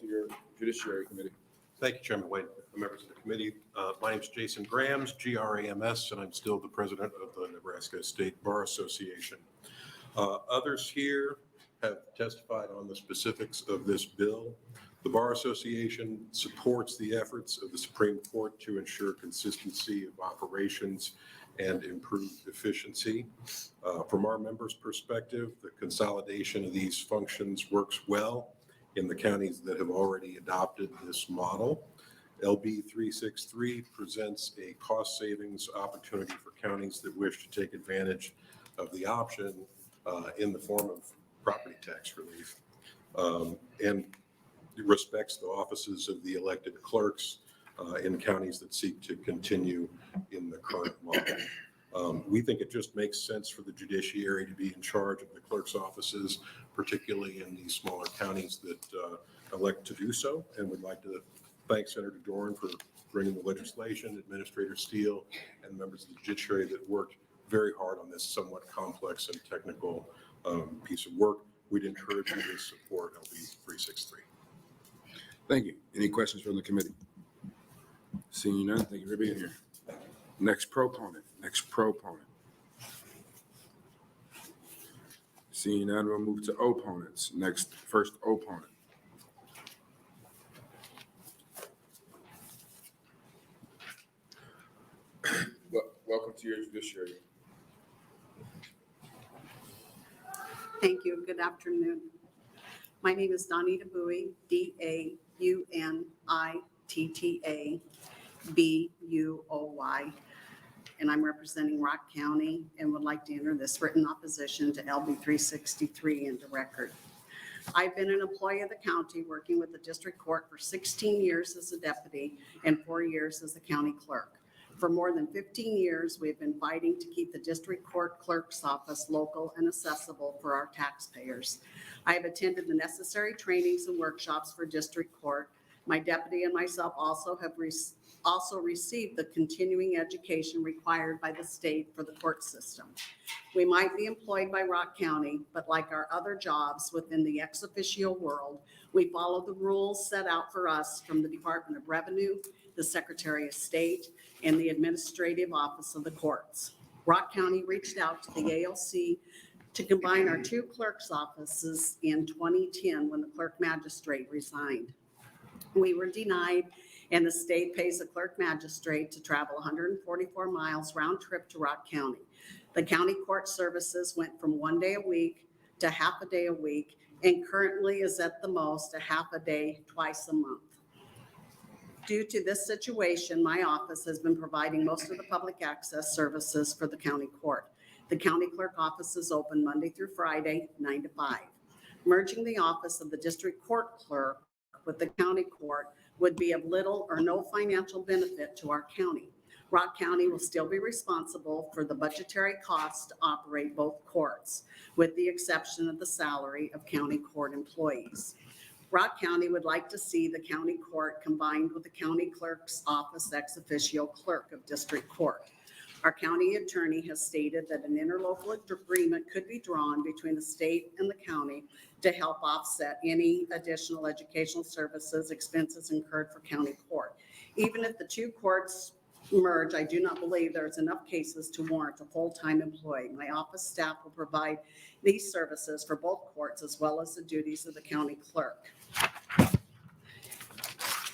to your Judiciary Committee. Thank you, Chairman Wade, members of the committee. My name is Jason Grams, Grams, and I'm still the president of the Nebraska State Bar Association. Others here have testified on the specifics of this bill. The Bar Association supports the efforts of the Supreme Court to ensure consistency of operations and improved efficiency. From our members' perspective, the consolidation of these functions works well in the counties that have already adopted this model. LB 363 presents a cost savings opportunity for counties that wish to take advantage of the option in the form of property tax relief. And it respects the offices of the elected clerks in counties that seek to continue in the current model. We think it just makes sense for the judiciary to be in charge of the clerk's offices, particularly in these smaller counties that elect to do so. And we'd like to thank Senator Dorn for bringing the legislation, Administrator Steele, and members of the judiciary that worked very hard on this somewhat complex and technical piece of work. We'd encourage you to support LB 363. Thank you. Any questions from the committee? Seeing none, thank you for being here. Next proponent. Seeing none, we'll move to opponents. First opponent. Welcome to your Judiciary. Thank you. Good afternoon. My name is Donita Bowie, DAUNITTA and I'm representing Rock County and would like to enter this written opposition to LB 363 into record. I've been an employee of the county working with the district court for 16 years as a deputy and 4 years as a county clerk. For more than 15 years, we've been fighting to keep the district court clerk's office local and accessible for our taxpayers. I have attended the necessary trainings and workshops for district court. My deputy and myself also have received the continuing education required by the state for the court system. We might be employed by Rock County, but like our other jobs within the ex officio world, we follow the rules set out for us from the Department of Revenue, the Secretary of State, and the Administrative Office of the Courts. Rock County reached out to the ALC to combine our 2 clerks' offices in 2010 when the clerk magistrate resigned. We were denied, and the state pays the clerk magistrate to travel 144 miles round trip to Rock County. The county court services went from 1 day a week to half a day a week, and currently is at the most a half a day twice a month. Due to this situation, my office has been providing most of the public access services for the county court. The county clerk office is open Monday through Friday, 9 to 5. Merging the office of the district court clerk with the county court would be of little or no financial benefit to our county. Rock County will still be responsible for the budgetary costs to operate both courts, with the exception of the salary of county court employees. Rock County would like to see the county court combined with the county clerk's office ex officio clerk of district court. Our county attorney has stated that an interlocal agreement could be drawn between the state and the county to help offset any additional educational services expenses incurred for county court. Even if the 2 courts merge, I do not believe there's enough cases to warrant a full-time employee. My office staff will provide these services for both courts as well as the duties of the county clerk.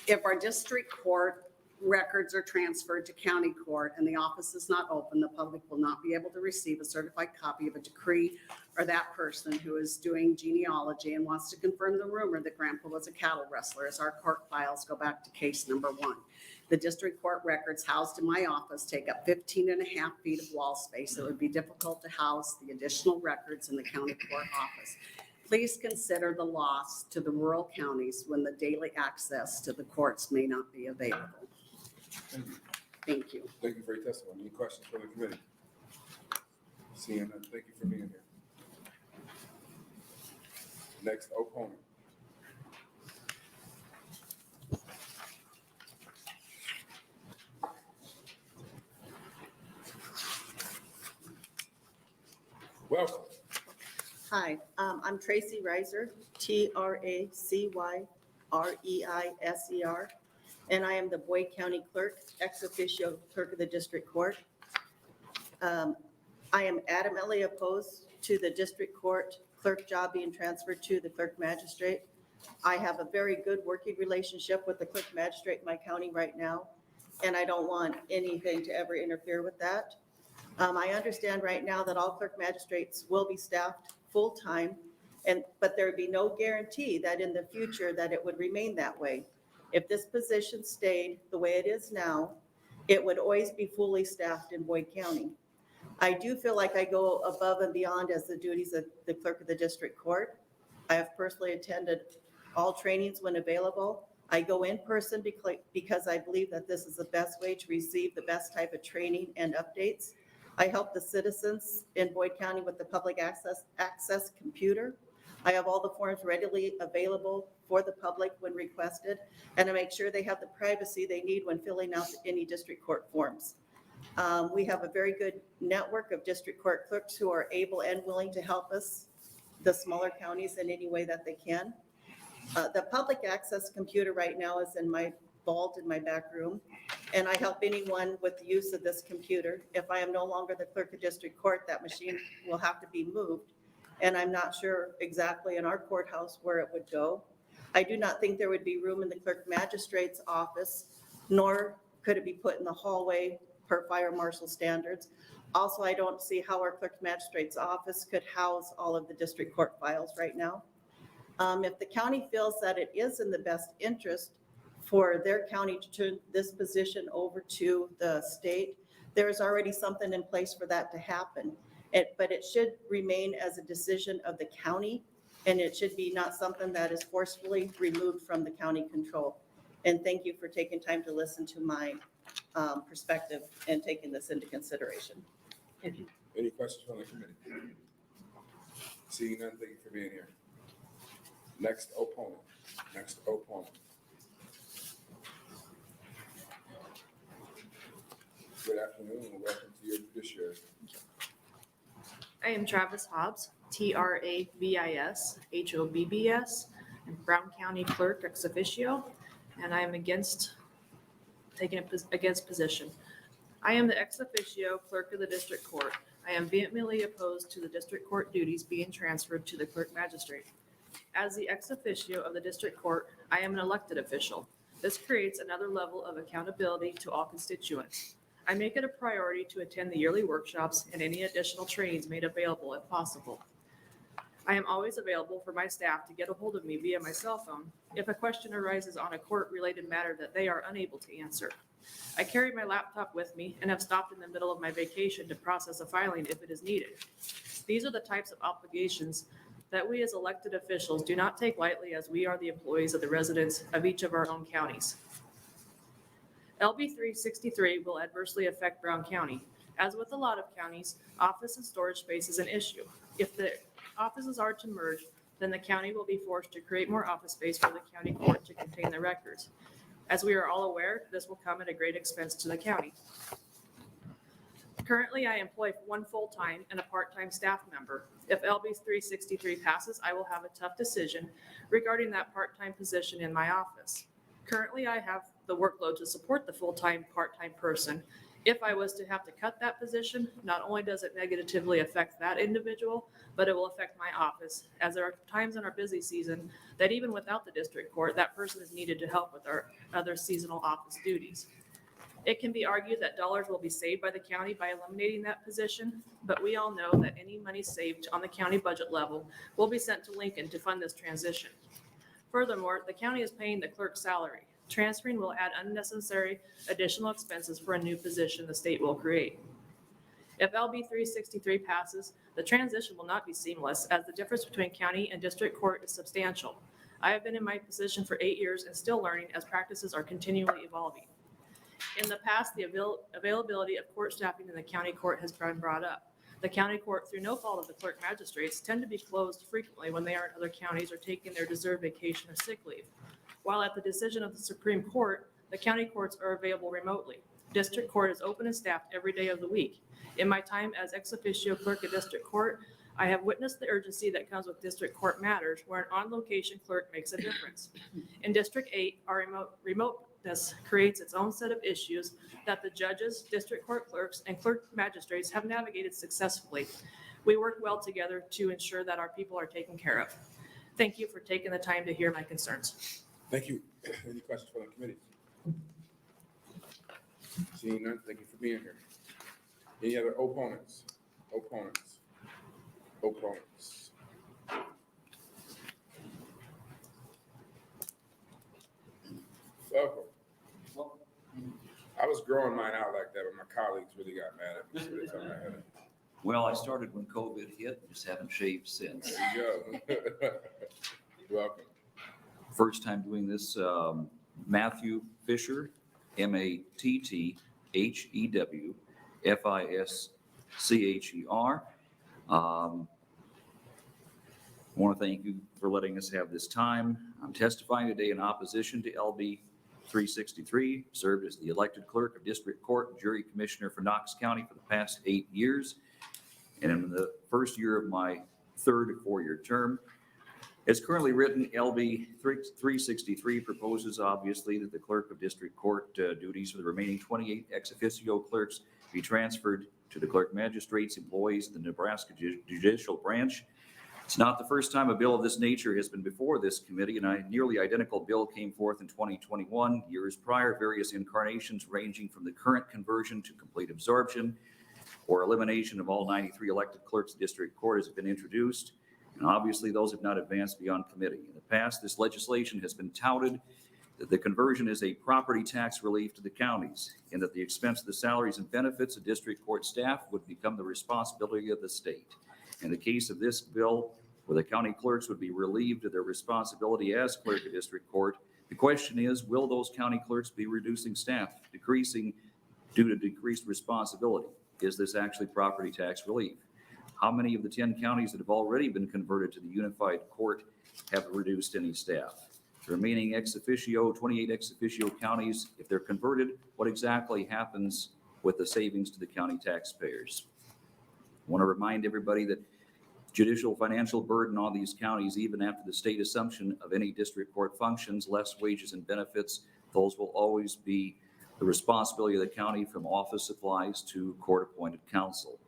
If our district court records are transferred to county court and the office is not open, the public will not be able to receive a certified copy of a decree or that person who is doing genealogy and wants to confirm the rumor that grandpa was a cattle rustler, as our court files go back to case number 1. The district court records housed in my office take up 15.5 feet of wall space. It would be difficult to house the additional records in the county court office. Please consider the loss to the rural counties when the daily access to the courts may not be available. Thank you. Thank you for your testimony. Any questions from the committee? Seeing none, thank you for being here. Next opponent. Welcome. Hi, I'm Tracy Reiser, Tracy Reiser, and I am the Boyd County Clerk, ex officio Clerk of the District Court. I am adamantly opposed to the District Court clerk job being transferred to the clerk magistrate. I have a very good working relationship with the clerk magistrate in my county right now, and I don't want anything to ever interfere with that. I understand right now that all clerk magistrates will be staffed full-time, but there would be no guarantee that in the future that it would remain that way. If this position stayed the way it is now, it would always be fully staffed in Boyd County. I do feel like I go above and beyond as the duties of the clerk of the district court. I have personally attended all trainings when available. I go in person because I believe that this is the best way to receive the best type of training and updates. I help the citizens in Boyd County with the public access computer. I have all the forms readily available for the public when requested, and I make sure they have the privacy they need when filling out any district court forms. We have a very good network of district court clerks who are able and willing to help us, the smaller counties, in any way that they can. The public access computer right now is in my vault in my back room, and I help anyone with the use of this computer. If I am no longer the clerk of district court, that machine will have to be moved, and I'm not sure exactly in our courthouse where it would go. I do not think there would be room in the clerk magistrate's office, nor could it be put in the hallway per fire marshal standards. Also, I don't see how our clerk magistrate's office could house all of the district court files right now. If the county feels that it is in the best interest for their county to turn this position over to the state, there is already something in place for that to happen. But it should remain as a decision of the county, and it should be not something that is forcefully removed from the county control. And thank you for taking time to listen to my perspective and taking this into consideration. Thank you. Any questions from the committee? Seeing none, thank you for being here. Next opponent. Good afternoon and welcome to your judiciary. I am Travis Hobbs, Travis Hobbs, and Brown County Clerk ex officio, and I am taking against position. I am the ex officio Clerk of the District Court. I am vehemently opposed to the District Court duties being transferred to the Clerk Magistrate. As the ex officio of the District Court, I am an elected official. This creates another level of accountability to all constituents. I make it a priority to attend the yearly workshops and any additional trainings made available if possible. I am always available for my staff to get a hold of me via my cell phone if a question arises on a court-related matter that they are unable to answer. I carry my laptop with me and have stopped in the middle of my vacation to process a filing if it is needed. These are the types of obligations that we as elected officials do not take lightly, as we are the employees of the residents of each of our own counties. LB 363 will adversely affect Brown County. As with a lot of counties, office and storage space is an issue. If the offices are to merge, then the county will be forced to create more office space for the county court to contain the records. As we are all aware, this will come at a great expense to the county. Currently, I employ one full-time and a part-time staff member. If LB 363 passes, I will have a tough decision regarding that part-time position in my office. Currently, I have the workload to support the full-time, part-time person. If I was to have to cut that position, not only does it negatively affect that individual, but it will affect my office, as there are times in our busy season that even without the district court, that person is needed to help with our other seasonal office duties. It can be argued that dollars will be saved by the county by eliminating that position, but we all know that any money saved on the county budget level will be sent to Lincoln to fund this transition. Furthermore, the county is paying the clerk's salary. Transferring will add unnecessary additional expenses for a new position the state will create. If LB 363 passes, the transition will not be seamless, as the difference between county and district court is substantial. I have been in my position for 8 years and still learning as practices are continually evolving. In the past, the availability of court staffing in the county court has been brought up. The county court, through no fault of the clerk magistrates, tend to be closed frequently when they are in other counties or taking their deserved vacation or sick leave. While at the decision of the Supreme Court, the county courts are available remotely. District court is open and staffed every day of the week. In my time as ex officio clerk of district court, I have witnessed the urgency that comes with district court matters where an on-location clerk makes a difference. In District 8, our remoteness creates its own set of issues that the judges, district court clerks, and clerk magistrates have navigated successfully. We work well together to ensure that our people are taken care of. Thank you for taking the time to hear my concerns. Thank you. Any questions for the committee? Seeing none, thank you for being here. Any other opponents? Opponents? Opponents? Welcome. I was growing mine out like that, but my colleagues really got mad at me. So they told me I had it. Well, I started when COVID hit, just haven't shaved since. There you go. Welcome. First time doing this, Matthew Fisher, MATTHEWFISCHER. I want to thank you for letting us have this time. I'm testifying today in opposition to LB 363, served as the elected clerk of district court and jury commissioner for Knox County for the past 8 years. And in the first year of my third 4-year term, as currently written, LB 363 proposes obviously that the clerk of district court duties for the remaining 28 ex officio clerks be transferred to the clerk magistrates employees of the Nebraska judicial branch. It's not the first time a bill of this nature has been before this committee, and a nearly identical bill came forth in 2021. Years prior, various incarnations ranging from the current conversion to complete absorption or elimination of all 93 elected clerks of district court has been introduced. And obviously, those have not advanced beyond committee. In the past, this legislation has been touted that the conversion is a property tax relief to the counties, and that the expense of the salaries and benefits of district court staff would become the responsibility of the state. In the case of this bill, where the county clerks would be relieved of their responsibility as clerk of district court, the question is, will those county clerks be reducing staff, decreasing due to decreased responsibility? Is this actually property tax relief? How many of the 10 counties that have already been converted to the unified court have reduced any staff? The remaining 28 ex officio counties, if they're converted, what exactly happens with the savings to the county taxpayers? I want to remind everybody that judicial financial burden on these counties, even after the state assumption of any district court functions, less wages and benefits, those will always be the responsibility of the county, from office supplies to court-appointed counsel.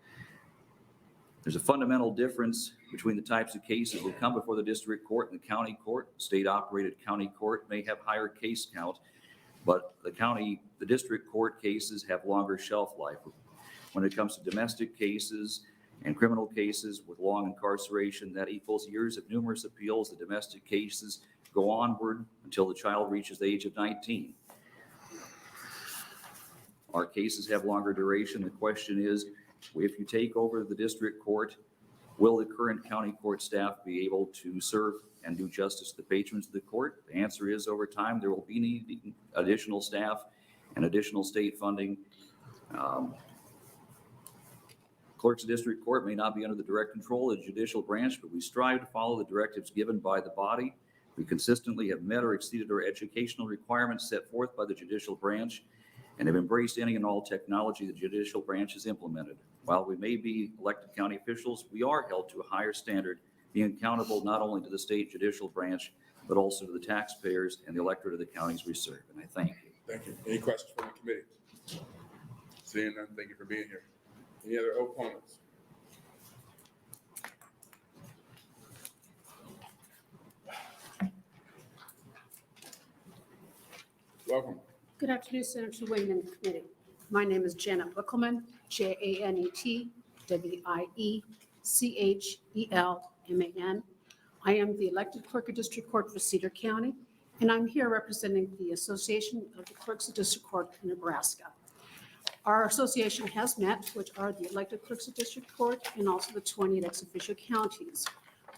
There's a fundamental difference between the types of cases that come before the district court and the county court. State-operated county court may have higher case count, but the district court cases have longer shelf life. When it comes to domestic cases and criminal cases with long incarceration, that equals years of numerous appeals. The domestic cases go onward until the child reaches the age of 19. Our cases have longer duration. The question is, if you take over the district court, will the current county court staff be able to serve and do justice to the patrons of the court? The answer is, over time, there will be needing additional staff and additional state funding. Clerks of district court may not be under the direct control of the judicial branch, but we strive to follow the directives given by the body. We consistently have met or exceeded our educational requirements set forth by the judicial branch, and have embraced any and all technology the judicial branch has implemented. While we may be elected county officials, we are held to a higher standard, being accountable not only to the state judicial branch, but also to the taxpayers and the electorate of the counties we serve. And I thank you. Thank you. Any questions from the committee? Seeing none, thank you for being here. Any other opponents? Welcome. Good afternoon, Senator Wayne and the committee. My name is Janet Wickelman, JANET-WIECHELMAN. I am the elected clerk of district court for Cedar County, and I'm here representing the Association of the Clerks of District Court in Nebraska. Our association has met, which are the elected clerks of district court and also the 28 ex officio counties.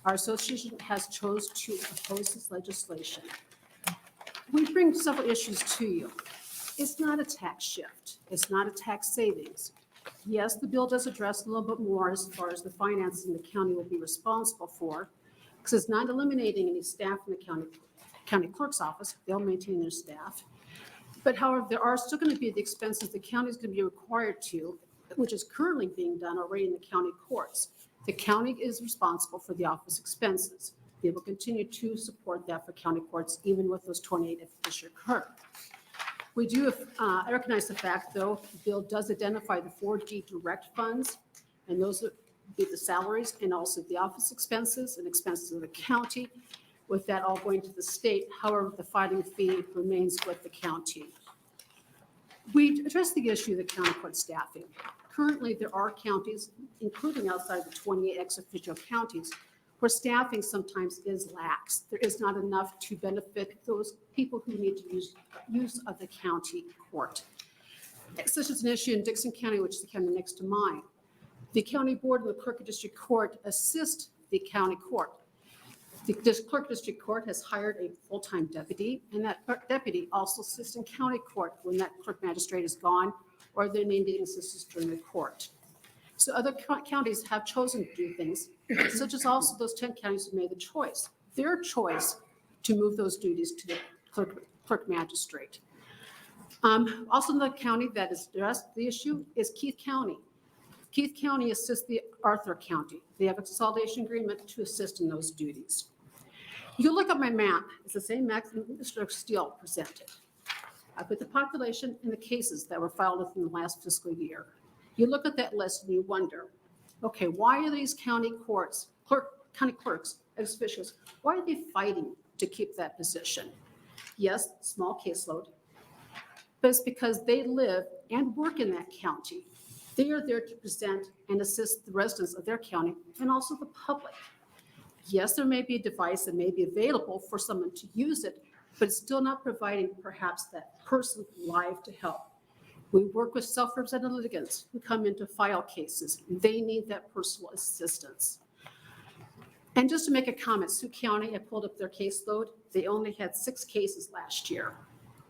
Our association has chose to oppose this legislation. We bring several issues to you. It's not a tax shift. It's not a tax savings. Yes, the bill does address a little bit more as far as the financing the county will be responsible for, because it's not eliminating any staff in the county clerk's office. They'll maintain their staff. But however, there are still going to be the expenses the county is going to be required to, which is currently being done already in the county courts. The county is responsible for the office expenses. They will continue to support that for county courts, even with those 28 if this should occur. We do recognize the fact, though, the bill does identify the 4G direct funds, and those would be the salaries and also the office expenses and expenses of the county, with that all going to the state. However, the filing fee remains with the county. We address the issue of the county court staffing. Currently, there are counties, including outside the 28 ex officio counties, where staffing sometimes is lax. There is not enough to benefit those people who need to use of the county court. Such as an issue in Dixon County, which is the county next to mine. The county board and the clerk of district court assist the county court. The clerk of district court has hired a full-time deputy, and that deputy also assists in county court when that clerk magistrate is gone or they're needing assistance during the court. So other counties have chosen to do things, such as also those 10 counties who made the choice, their choice to move those duties to the clerk magistrate. Also in the county that has addressed the issue is Keith County. Keith County assists the Arthur County. They have a consolidation agreement to assist in those duties. You look at my map, it's the same map that Mr. Steele presented. I put the population and the cases that were filed within the last fiscal year. You look at that list and you wonder, okay, why are these county courts, county clerks, ex officios, why are they fighting to keep that position? Yes, small caseload, but it's because they live and work in that county. They are there to present and assist the residents of their county and also the public. Yes, there may be a device that may be available for someone to use it, but it's still not providing perhaps that person live to help. We work with self-represented litigants who come in to file cases. They need that personal assistance. And just to make a comment, Sioux County, I pulled up their caseload. They only had 6 cases last year.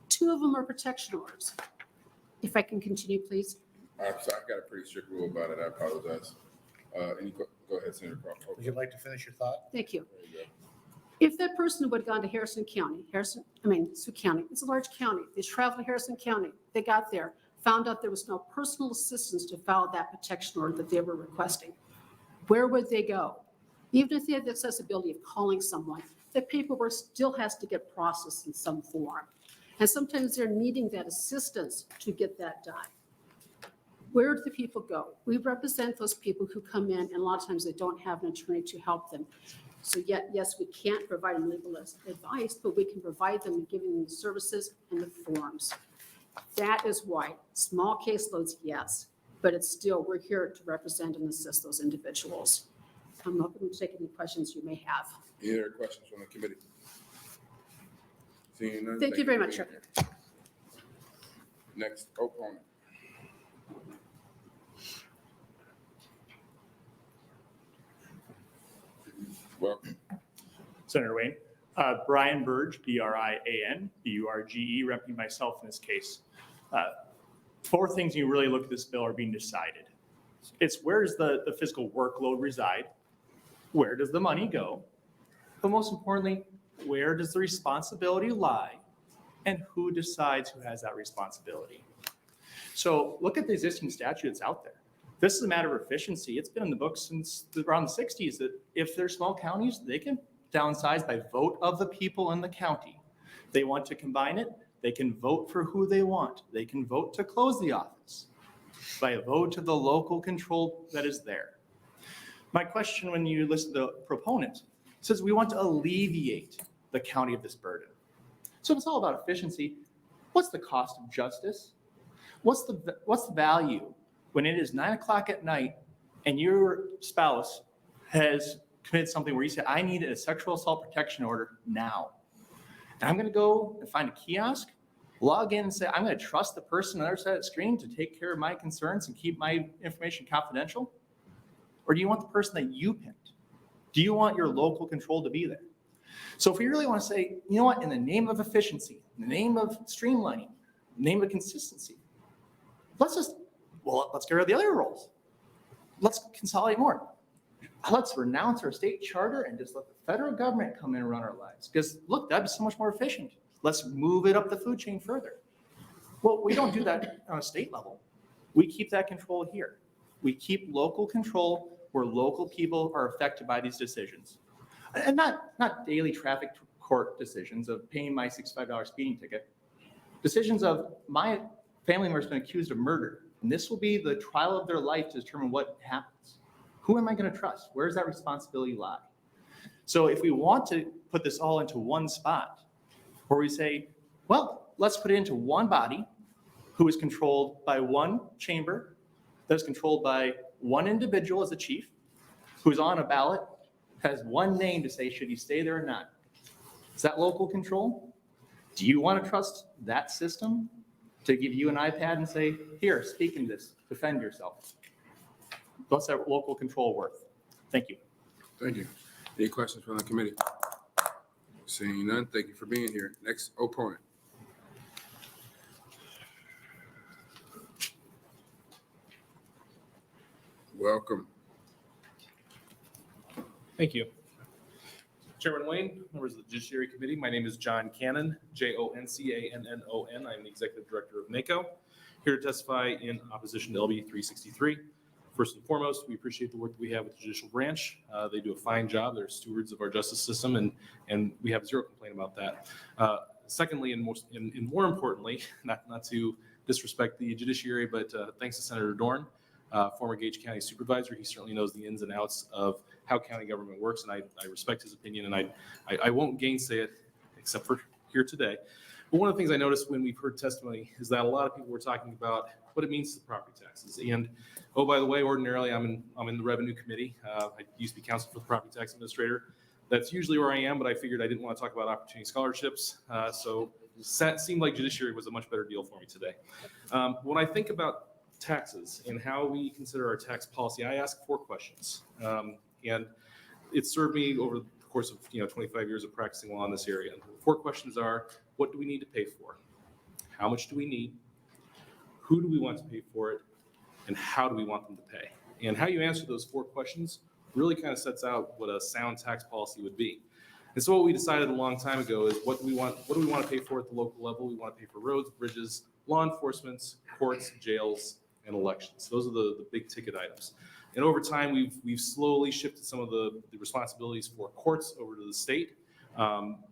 2 of them are protection orders. If I can continue, please. I'm sorry, I've got a pretty strict rule about it. I apologize. Go ahead, Senator Crawford. Would you like to finish your thought? Thank you. There you go. If that person would have gone to Harrison County, Sioux County, it's a large county. They traveled to Harrison County. They got there, found out there was no personal assistance to file that protection order that they were requesting. Where would they go? Even if they had the accessibility of calling someone, the paperwork still has to get processed in some form. And sometimes they're needing that assistance to get that done. Where do the people go? We represent those people who come in, and a lot of times they don't have an attorney to help them. So yet, yes, we can't provide legal advice, but we can provide them and giving them the services and the forms. That is why small caseloads, yes, but it's still, we're here to represent and assist those individuals. I'm open to take any questions you may have. Any other questions from the committee? Seeing none. Thank you very much, for sir. being here. Next opponent. Welcome. Senator Wayne. Brian Burge, B-R-I-A-N, B-U-R-G-E, representing myself in this case. 4 things you really look at this bill are being decided. It's where does the physical workload reside? Where does the money go? But most importantly, where does the responsibility lie? And who decides who has that responsibility? So look at the existing statutes out there. This is a matter of efficiency. It's been in the books since around the 60s that if they're small counties, they can downsize by vote of the people in the county. They want to combine it, they can vote for who they want. They can vote to close the office by a vote of the local control that is there. My question when you listen to the proponent says we want to alleviate the county of this burden. So it's all about efficiency. What's the cost of justice? What's the value when it is 9 o'clock at night and your spouse has committed something where you say, I need a sexual assault protection order now. And I'm going to go and find a kiosk, log in and say, I'm going to trust the person on the other side of the screen to take care of my concerns and keep my information confidential? Or do you want the person that you picked? Do you want your local control to be there? So if we really want to say, you know what, in the name of efficiency, in the name of streamlining, in the name of consistency, let's get rid of the other roles. Let's consolidate more. Let's renounce our state charter and just let the federal government come in and run our lives. Because look, that'd be so much more efficient. Let's move it up the food chain further. Well, we don't do that on a state level. We keep that control here. We keep local control where local people are affected by these decisions. And not daily traffic court decisions of paying my $65 speeding ticket. Decisions of my family member's been accused of murder, and this will be the trial of their life to determine what happens. Who am I going to trust? Where does that responsibility lie? So if we want to put this all into one spot, where we say, well, let's put it into one body who is controlled by one chamber, that is controlled by one individual as the chief, who's on a ballot, has one name to say, should he stay there or not? Is that local control? Do you want to trust that system to give you an iPad and say, here, speak in this, defend yourself? What's that local control worth? Thank you. Thank you. Any questions from the committee? Seeing none, thank you for being here. Next opponent. Welcome. Thank you. Chairman Wayne, members of the Judiciary Committee, my name is John Cannon, Joncannon. I'm the Executive Director of NACO, here to testify in opposition to LB 363. First and foremost, we appreciate the work that we have with the judicial branch. They do a fine job. They're stewards of our justice system, and we have zero complaint about that. Secondly, and more importantly, not to disrespect the judiciary, but thanks to Senator Dorn, former Gage County Supervisor. He certainly knows the ins and outs of how county government works, and I respect his opinion, and I won't gainsay it, except for here today. But one of the things I noticed when we've heard testimony is that a lot of people were talking about what it means to property taxes. And oh, by the way, ordinarily I'm in the Revenue Committee. I used to be counsel for the Property Tax Administrator. That's usually where I am, but I figured I didn't want to talk about opportunity scholarships. So it seemed like Judiciary was a much better deal for me today. When I think about taxes and how we consider our tax policy, I ask 4 questions. And it served me over the course of 25 years of practicing law in this area. The 4 questions are, what do we need to pay for? How much do we need? Who do we want to pay for it? And how do we want them to pay? And how you answer those 4 questions really kind of sets out what a sound tax policy would be. And so what we decided a long time ago is what do we want to pay for at the local level? We want to pay for roads, bridges, law enforcement, courts, jails, and elections. Those are the big ticket items. And over time, we've slowly shifted some of the responsibilities for courts over to the state.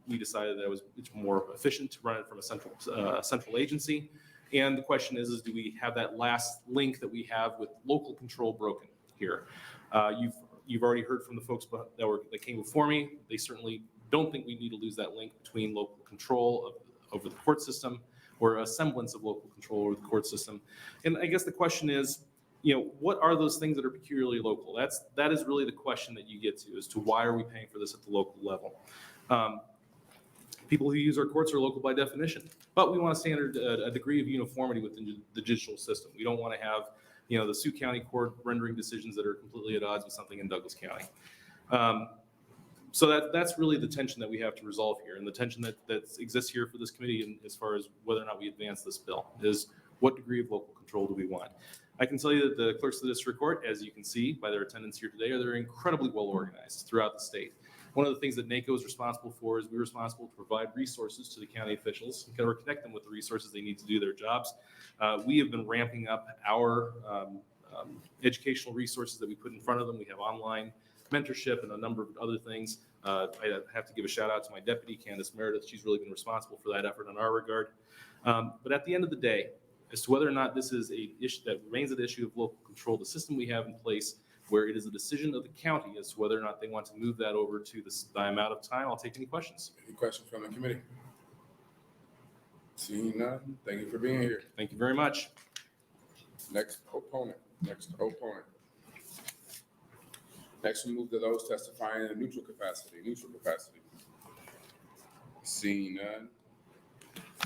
We decided that it's more efficient to run it from a central agency. And the question is do we have that last link that we have with local control broken here? You've already heard from the folks that came before me. They certainly don't think we need to lose that link between local control over the court system, or a semblance of local control over the court system. And I guess the question is, what are those things that are peculiarly local? That is really the question that you get to, as to why are we paying for this at the local level? People who use our courts are local by definition, but we want a degree of uniformity within the judicial system. We don't want to have, the Sioux County Court rendering decisions that are completely at odds with something in Douglas County. So that's really the tension that we have to resolve here, and the tension that exists here for this committee, as far as whether or not we advance this bill, is what degree of local control do we want? I can tell you that the clerks of the district court, as you can see by their attendance here today, they're incredibly well organized throughout the state. One of the things that NACO is responsible for is we're responsible to provide resources to the county officials and connect them with the resources they need to do their jobs. We have been ramping up our educational resources that we put in front of them. We have online mentorship and a number of other things. I have to give a shout out to my deputy, Candace Meredith. She's really been responsible for that effort in our regard. But at the end of the day, as to whether or not this is an issue that remains an issue of local control, the system we have in place, where it is a decision of the county as to whether or not they want to move that over to the amount of time. I'll take any questions. Any questions from the committee? Seeing none, thank you for being here. Thank you very much. Next opponent. Next, we move to those testifying in a neutral capacity. Seeing none,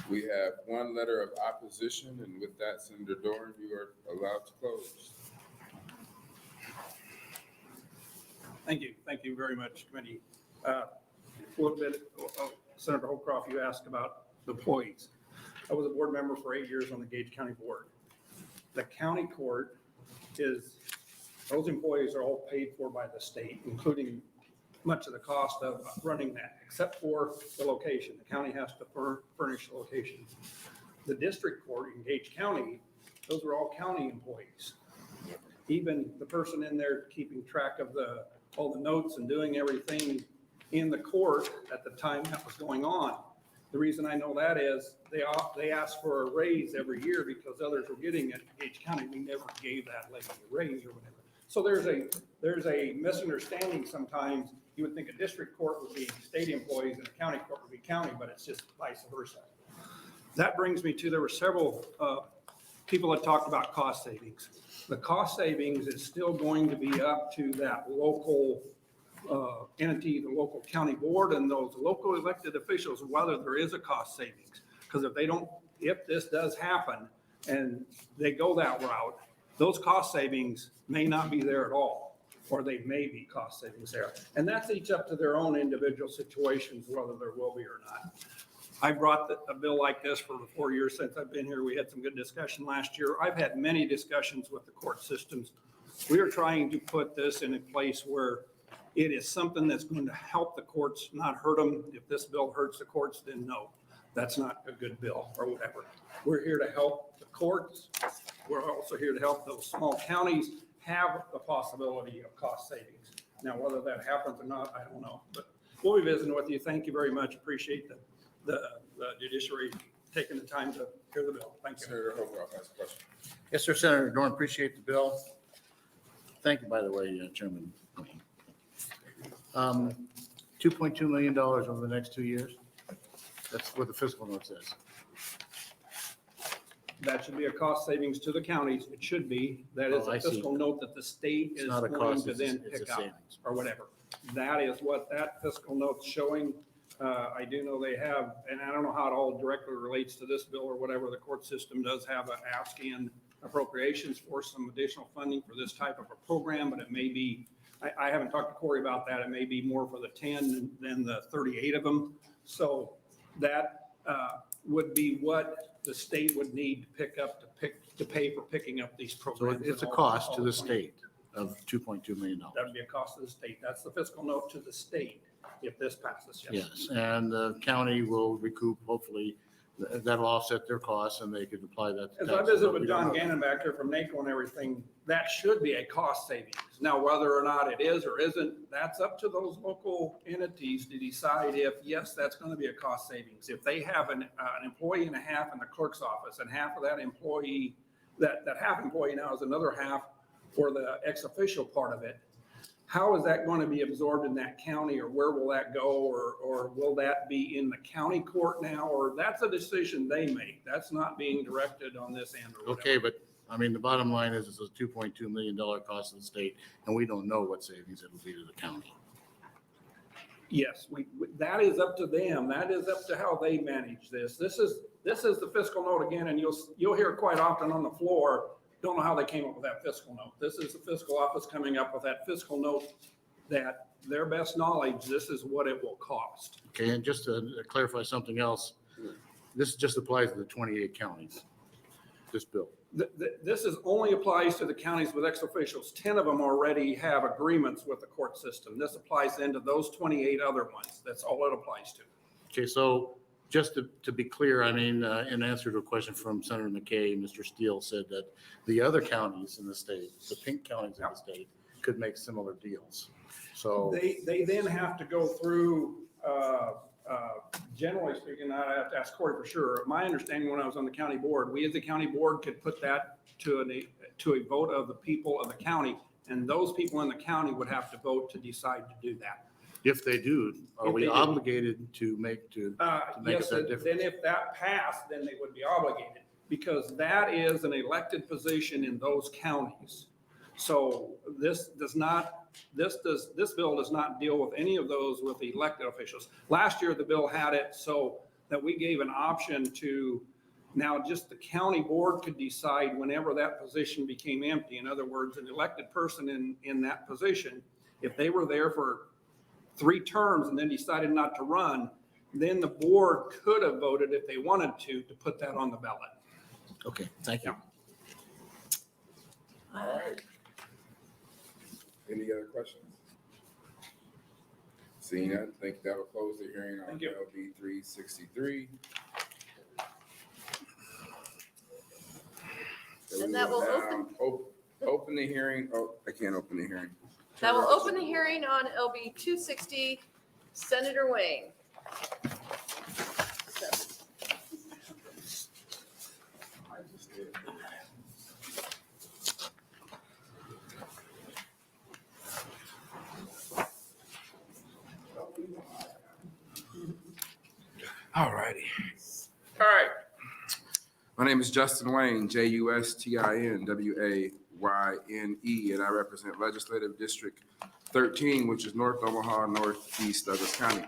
we have 1 letter of opposition, and with that, Senator Dorn, you are allowed to close. Thank you very much, committee. A little bit, Senator Holcroft, you asked about the employees. I was a board member for 8 years on the Gage County Board. The county court those employees are all paid for by the state, including much of the cost of running that, except for the location. The county has to furnish the location. The district court in Gage County, those are all county employees. even the person in there keeping track of all the notes and doing everything in the court at the time that was going on. The reason I know that is they ask for a raise every year because others were getting it. Gage County, we never gave that lady a raise or whatever. So there's a misunderstanding sometimes. You would think a district court would be state employees and a county court would be county, but it's just vice versa. That brings me to, there were several people that talked about cost savings. The cost savings is still going to be up to that local entity, the local county board and those local elected officials, whether there is a cost savings. Because if this does happen and they go that route, those cost savings may not be there at all, or they may be cost savings there. And that's each up to their own individual situations, whether there will be or not. I brought a bill like this for the 4 years since I've been here. We had some good discussion last year. I've had many discussions with the court systems. We are trying to put this in a place where it is something that's going to help the courts, not hurt them. If this bill hurts the courts, then no, that's not a good bill or whatever. We're here to help the courts. We're also here to help those small counties have the possibility of cost savings. Now, whether that happens or not, I don't know, but we'll be visiting with you. Thank you very much. Appreciate the Judiciary taking the time to hear the bill. Thank you. Senator Hogarth has a question. Yes, sir, Senator Dorn, appreciate the bill. Thank you, by the way, Chairman. $2.2 million over the next 2 years. That's what the fiscal note says. That should be a cost savings to the counties. It should be. That is Oh, I a see. fiscal note that the state It's is not a going cost, to it's then a pick up savings. or whatever. That is what that fiscal note's showing. I do know they have, and I don't know how it all directly relates to this bill or whatever. The court system does have an ask in appropriations for some additional funding for this type of a program, but it may be, I haven't talked to Corey about that. It may be more for the 10 than the 38 of them. So that would be what the state would need to pick up to pay for picking up these So programs. it's a and all- cost all to the 20. state of $2.2 million. That would be a cost to the state. That's the fiscal note to the state if this passes. Yes, and the county will recoup, hopefully, that'll offset their costs and they could apply that. to As I taxes, visited but we with don't John know. Gannon back there from NACO and everything, that should be a cost savings. Now, whether or not it is or isn't, that's up to those local entities to decide if, yes, that's going to be a cost savings. If they have an employee and a half in the clerk's office and half of that employee, that half employee now is another half for the ex officio part of it, how is that going to be absorbed in that county, or where will that go, or will that be in the county court now, or that's a decision they make? That's not being directed on this end or whatever. Okay, but I mean, the bottom line is it's a $2.2 million cost to the state, and we don't know what savings it'll be to the county. Yes, that is up to them. That is up to how they manage this. This is the fiscal note again, and you'll hear it quite often on the floor. Don't know how they came up with that fiscal note. This is the fiscal office coming up with that fiscal note that their best knowledge, this is what it will cost. Okay, and just to clarify something else, this just applies to the 28 counties, this bill. This only applies to the counties with ex officials. 10 of them already have agreements with the court system. This applies then to those 28 other ones. That's all it applies to. Okay, so just to be clear, I mean, in answer to a question from Senator McKay, Mr. Steele said that the other counties in the state, the pink counties in the state, could make similar deals. So They then have to go through, generally speaking, I have to ask Corey for sure. My understanding when I was on the county board, we as the county board could put that to a vote of the people of the county, and those people in the county would have to vote to decide to do that. if they do, are If we they do. obligated to make Yes, that difference? then if that passed, then they would be obligated, because that is an elected position in those counties. So this bill does not deal with any of those with the elected officials. Last year, the bill had it so that we gave an option to, now just the county board could decide whenever that position became empty. In other words, an elected person in that position, if they were there for 3 terms and then decided not to run, then the board could have voted if they wanted to put that on the ballot. Okay, thank you. All right. Any other questions? Seeing none, think that will close the hearing on Thank you. LB 363. And that will now Open the hearing. Oh, I can't open the hearing. That will open the hearing on LB 260. Senator Wayne. All righty. All right. My name is Justin Wayne, JUSTINWAYNE, and I represent Legislative District 13, which is North Omaha, Northeast Douglas County.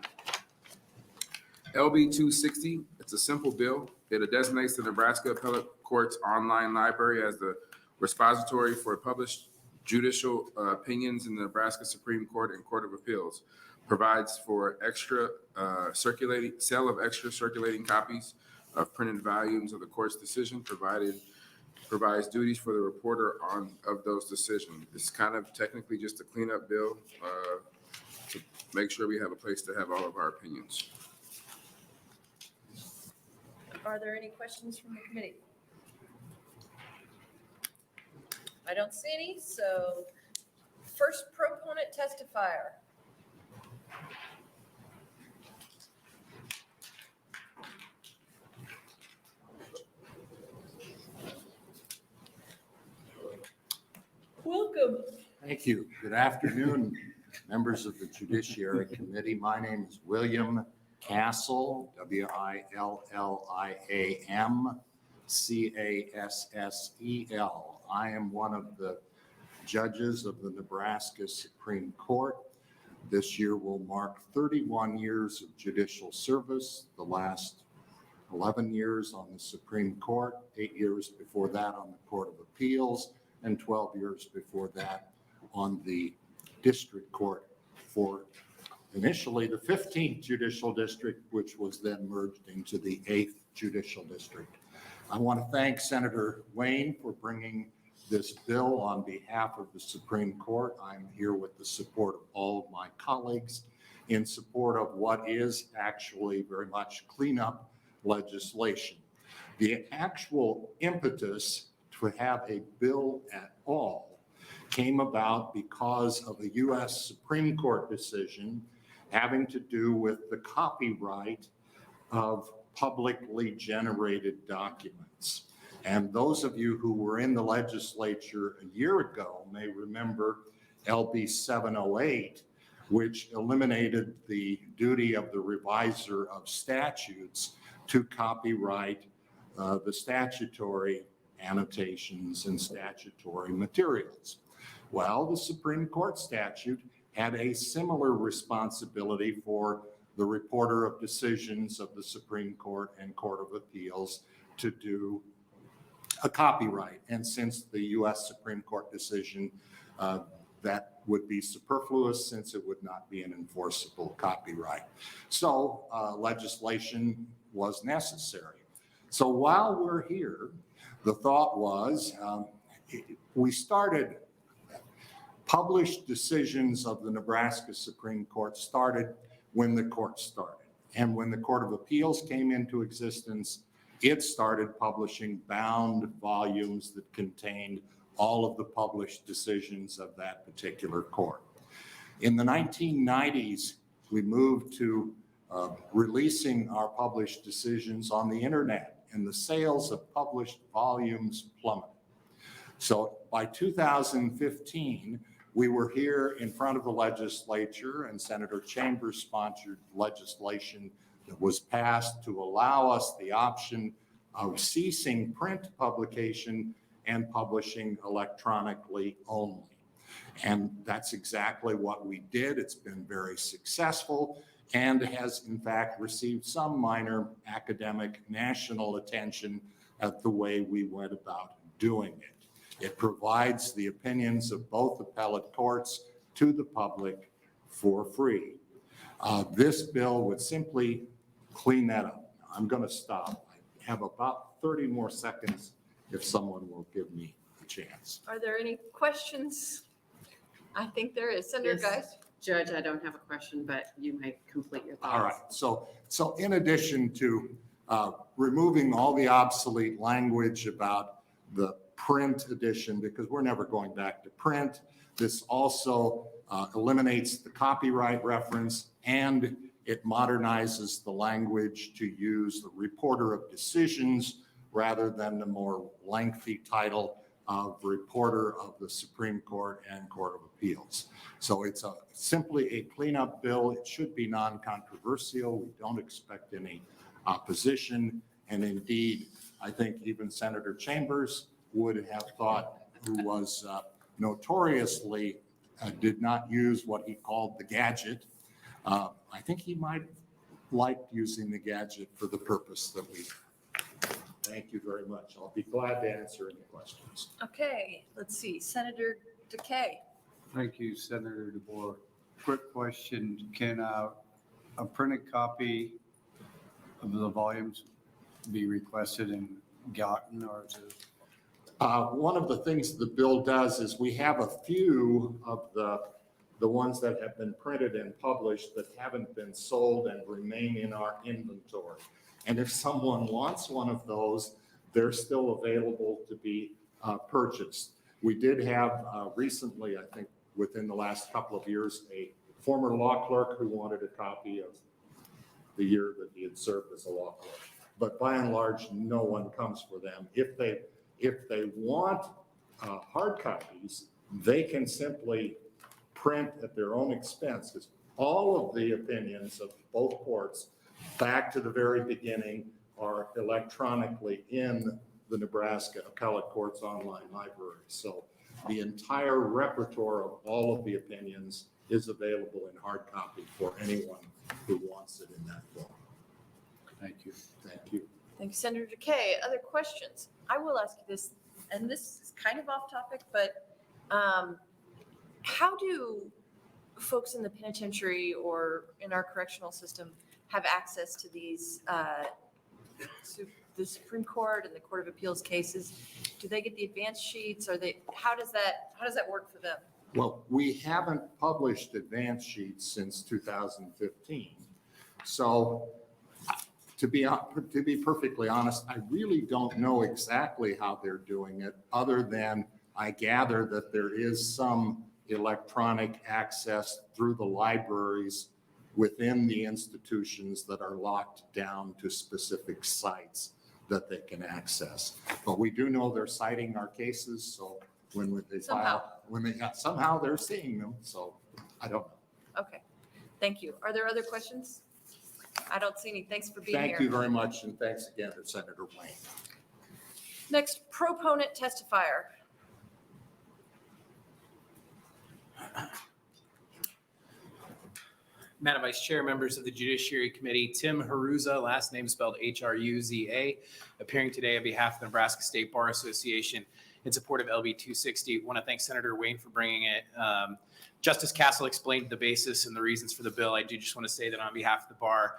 LB 260, it's a simple bill. It designates the Nebraska Appellate Court's online library as the repository for published judicial opinions in the Nebraska Supreme Court and Court of Appeals. Provides for sale of extra circulating copies of printed volumes of the court's decision, provides duties for the reporter of those decisions. It's kind of technically just a cleanup bill to make sure we have a place to have all of our opinions. Are there any questions from the committee? I don't see any, so first proponent testifier. Welcome. Thank you. Good afternoon, members of the Judiciary Committee. My name is William Castle, William Cassel. I am one of the judges of the Nebraska Supreme Court. This year will mark 31 years of judicial service, the last 11 years on the Supreme Court, 8 years before that on the Court of Appeals, and 12 years before that on the district court for initially the 15th Judicial District, which was then merged into the 8th Judicial District. I want to thank Senator Wayne for bringing this bill on behalf of the Supreme Court. I'm here with the support of all of my colleagues in support of what is actually very much cleanup legislation. The actual impetus to have a bill at all came about because of a U.S. Supreme Court decision having to do with the copyright of publicly generated documents. And those of you who were in the legislature a year ago may remember LB 708, which eliminated the duty of the reviser of statutes to copyright the statutory annotations and statutory materials. Well, the Supreme Court statute had a similar responsibility for the reporter of decisions of the Supreme Court and Court of Appeals to do a copyright. And since the U.S. Supreme Court decision, that would be superfluous since it would not be an enforceable copyright. So legislation was necessary. So while we're here, the thought was we started published decisions of the Nebraska Supreme Court started when the court started. And when the Court of Appeals came into existence, it started publishing bound volumes that contained all of the published decisions of that particular court. In the 1990s, we moved to releasing our published decisions on the internet, and the sales of published volumes plummeted. So by 2015, we were here in front of the legislature, and Senator Chambers sponsored legislation that was passed to allow us the option of ceasing print publication and publishing electronically only. And that's exactly what we did. It's been very successful and has in fact received some minor academic national attention at the way we went about doing it. It provides the opinions of both appellate courts to the public for free. This bill would simply clean that up. I'm going to stop. I have about 30 more seconds if someone will give me a chance. Are there any questions? I think there is. Senator Yes, Geis? Judge, I don't have a question, but you may complete your thoughts. All right. So in addition to removing all the obsolete language about the print edition because we're never going back to print. This also eliminates the copyright reference, and it modernizes the language to use the reporter of decisions rather than the more lengthy title of reporter of the Supreme Court and Court of Appeals. So it's simply a cleanup bill. It should be non-controversial. We don't expect any opposition. And indeed, I think even Senator Chambers would have thought, who was notoriously did not use what he called the gadget. I think he might like using the gadget for the purpose that we. Thank you very much. I'll be glad to answer any questions. Okay, let's see, Senator Takei. Thank you, Senator DeBoer. Quick question, can a printed copy of the volumes be requested and gotten, or is it? One of the things the bill does is we have a few of the ones that have been printed and published that haven't been sold and remain in our inventory. And if someone wants one of those, they're still available to be purchased. We did have recently, I think within the last couple of years, a former law clerk who wanted a copy of the year that he had served as a law clerk. But by and large, no one comes for them. If they want hard copies, they can simply print at their own expense, because all of the opinions of both courts back to the very beginning are electronically in the Nebraska Appellate Court's online library. So the entire repertoire of all of the opinions is available in hard copy for anyone who wants it in that form. Thank you. Thank you. Thank you, Senator Takei. Other questions? I will ask you this, and this is kind of off topic, but how do folks in the penitentiary or in our correctional system have access to these, the Supreme Court and the Court of Appeals cases? Do they get the advance sheets? How does that work for them? Well, we haven't published advance sheets since 2015. So to be perfectly honest, I really don't know exactly how they're doing it, other than I gather that there is some electronic access through the libraries within the institutions that are locked down to specific sites that they can access. But we do know they're citing our cases, so when they file, somehow they're seeing them, so I don't know. Okay, thank you. Are there other questions? I don't see any. Thanks for being here. Thank you very much, and thanks again to Senator Wayne. Next, proponent testifier. Madam Vice Chair, members of the Judiciary Committee, Tim Haruza, last name spelled H-R-U-Z-A, appearing today on behalf of the Nebraska State Bar Association in support of LB 260. I want to thank Senator Wayne for bringing it. Justice Castle explained the basis and the reasons for the bill. I do just want to say that on behalf of the bar,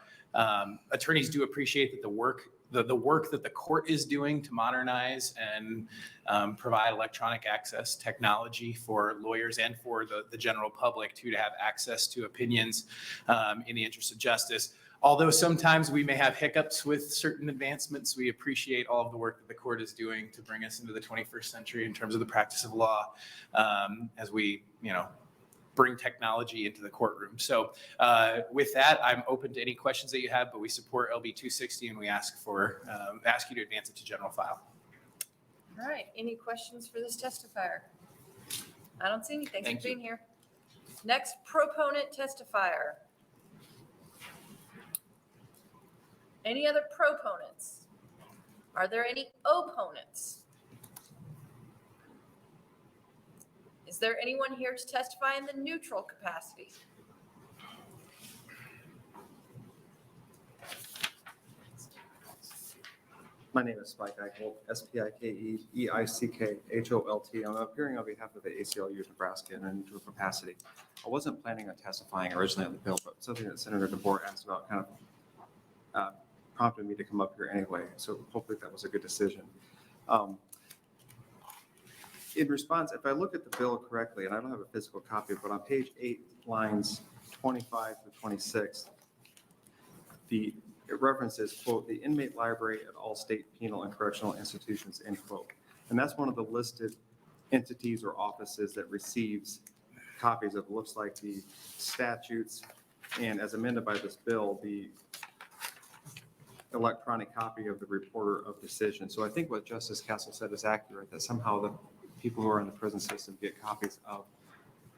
attorneys do appreciate that the work that the court is doing to modernize and provide electronic access technology for lawyers and for the general public to have access to opinions in the interest of justice. Although sometimes we may have hiccups with certain advancements, we appreciate all of the work that the court is doing to bring us into the 21st century in terms of the practice of law as we, bring technology into the courtroom. So with that, I'm open to any questions that you have, but we support LB 260 and we ask you to advance it to general file. All right, any questions for this testifier? I don't see any. Thanks for being here. Next, proponent testifier. Any other proponents? Are there any opponents? Is there anyone here to testify in the neutral capacity? My name is Spike Eichholt, S-P-I-K-E-E-I-C-K-H-O-L-T. I'm appearing on behalf of the ACLU of Nebraska in a neutral capacity. I wasn't planning on testifying originally on the bill, but something that Senator DeBoer asked about kind of prompted me to come up here anyway. So hopefully that was a good decision. In response, if I look at the bill correctly, and I don't have a physical copy, but on page 8, lines 25 to 26, it references, quote, the inmate library at all state penal and correctional institutions, end quote. And that's one of the listed entities or offices that receives copies of, looks like the statutes, and as amended by this bill, the electronic copy of the reporter of decision. So I think what Justice Castle said is accurate, that somehow the people who are in the prison system get copies of,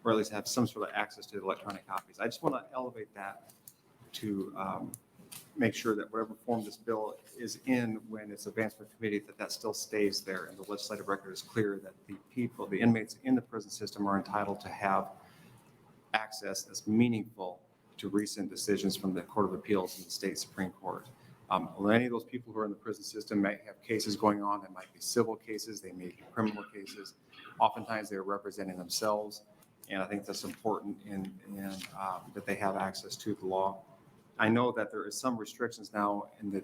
or at least have some sort of access to the electronic copies. I just want to elevate that to make sure that whatever form this bill is in when it's advanced from committee, that still stays there and the legislative record is clear that the people, the inmates in the prison system are entitled to have access that's meaningful to recent decisions from the Court of Appeals and the state Supreme Court. Many of those people who are in the prison system may have cases going on. They might be civil cases. They may be criminal cases. Oftentimes they're representing themselves. And I think that's important in that they have access to the law. I know that there is some restrictions now in the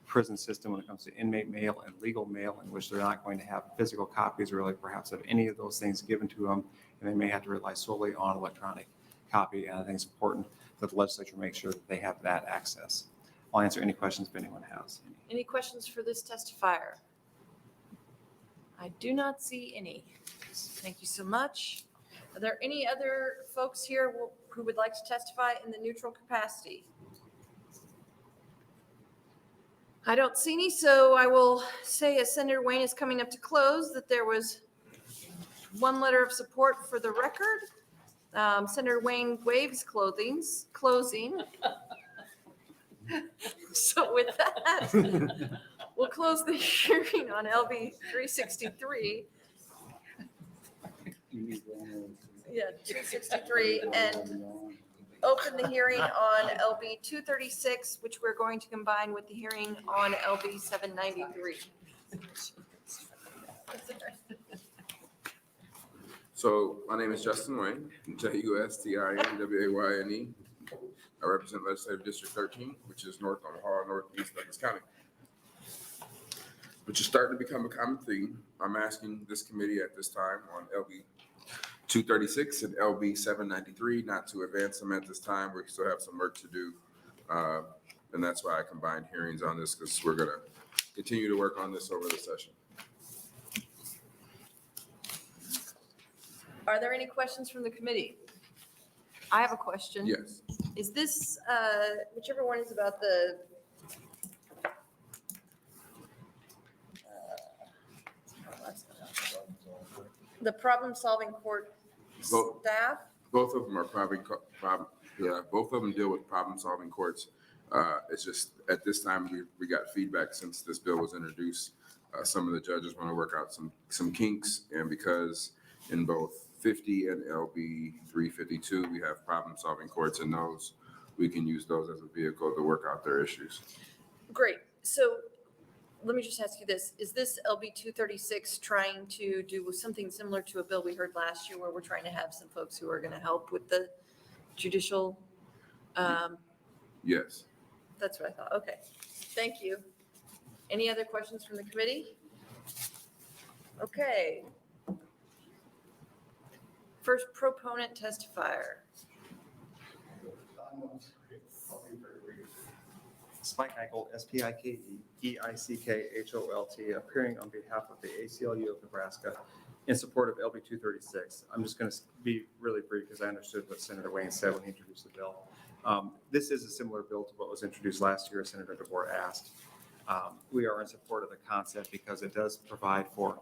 prison system when it comes to inmate mail and legal mail, in which they're not going to have physical copies really perhaps of any of those things given to them. And they may have to rely solely on electronic copy. And I think it's important that the legislature make sure that they have that access. I'll answer any questions if anyone has. Any questions for this testifier? I do not see any. Thank you so much. Are there any other folks here who would like to testify in the neutral capacity? I don't see any, so I will say, as Senator Wayne is coming up to close, that there was one letter of support for the record. Senator Wayne waives closing. So with that, we'll close the hearing on LB 363. Yeah, 263, and open the hearing on LB 236, which we're going to combine with the hearing on LB 793. So my name is Justin Wayne, Justinwayne. I represent Legislative District 13, which is north Omaha, northeast Douglas County. Which is starting to become a common theme. I'm asking this committee at this time on LB 236 and LB 793 not to advance them at this time. We still have some work to do. And that's why I combined hearings on this, because we're going to continue to work on this over the session. Are there any questions from the committee? I have a question. Yes. Is this, whichever one is about the problem-solving court staff? Both of them are both of them deal with problem-solving courts. It's just at this time we got feedback since this bill was introduced. Some of the judges want to work out some kinks, and because in both 50 and LB 352 we have problem-solving courts, and those we can use those as a vehicle to work out their issues. Great. So let me just ask you this. Is this LB 236 trying to do something similar to a bill we heard last year where we're trying to have some folks who are going to help with the judicial? Yes. That's what I thought. Okay. Thank you. Any other questions from the committee? Okay. First proponent testifier. Spike Eichel, S-P-I-K-E-E-I-C-K-H-O-L-T, appearing on behalf of the ACLU of Nebraska in support of LB 236. I'm just going to be really brief because I understood what Senator Wayne said when he introduced the bill. This is a similar bill to what was introduced last year, as Senator DeBoer asked. We are in support of the concept because it does provide for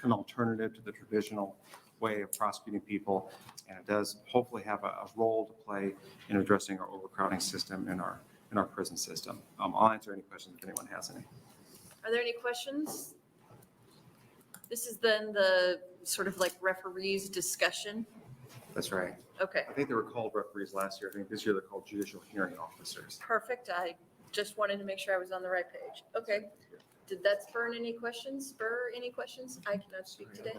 an alternative to the traditional way of prosecuting people, and it does hopefully have a role to play in addressing our overcrowding system in our prison system. I'll answer any questions if anyone has any. Are there any questions? This is then the sort of like referees discussion. That's right. Okay, I think they were called referees last year. I think this year they're called judicial hearing officers. perfect. I just wanted to make sure I was on the right page. Okay. Did that spur any questions? I cannot speak today.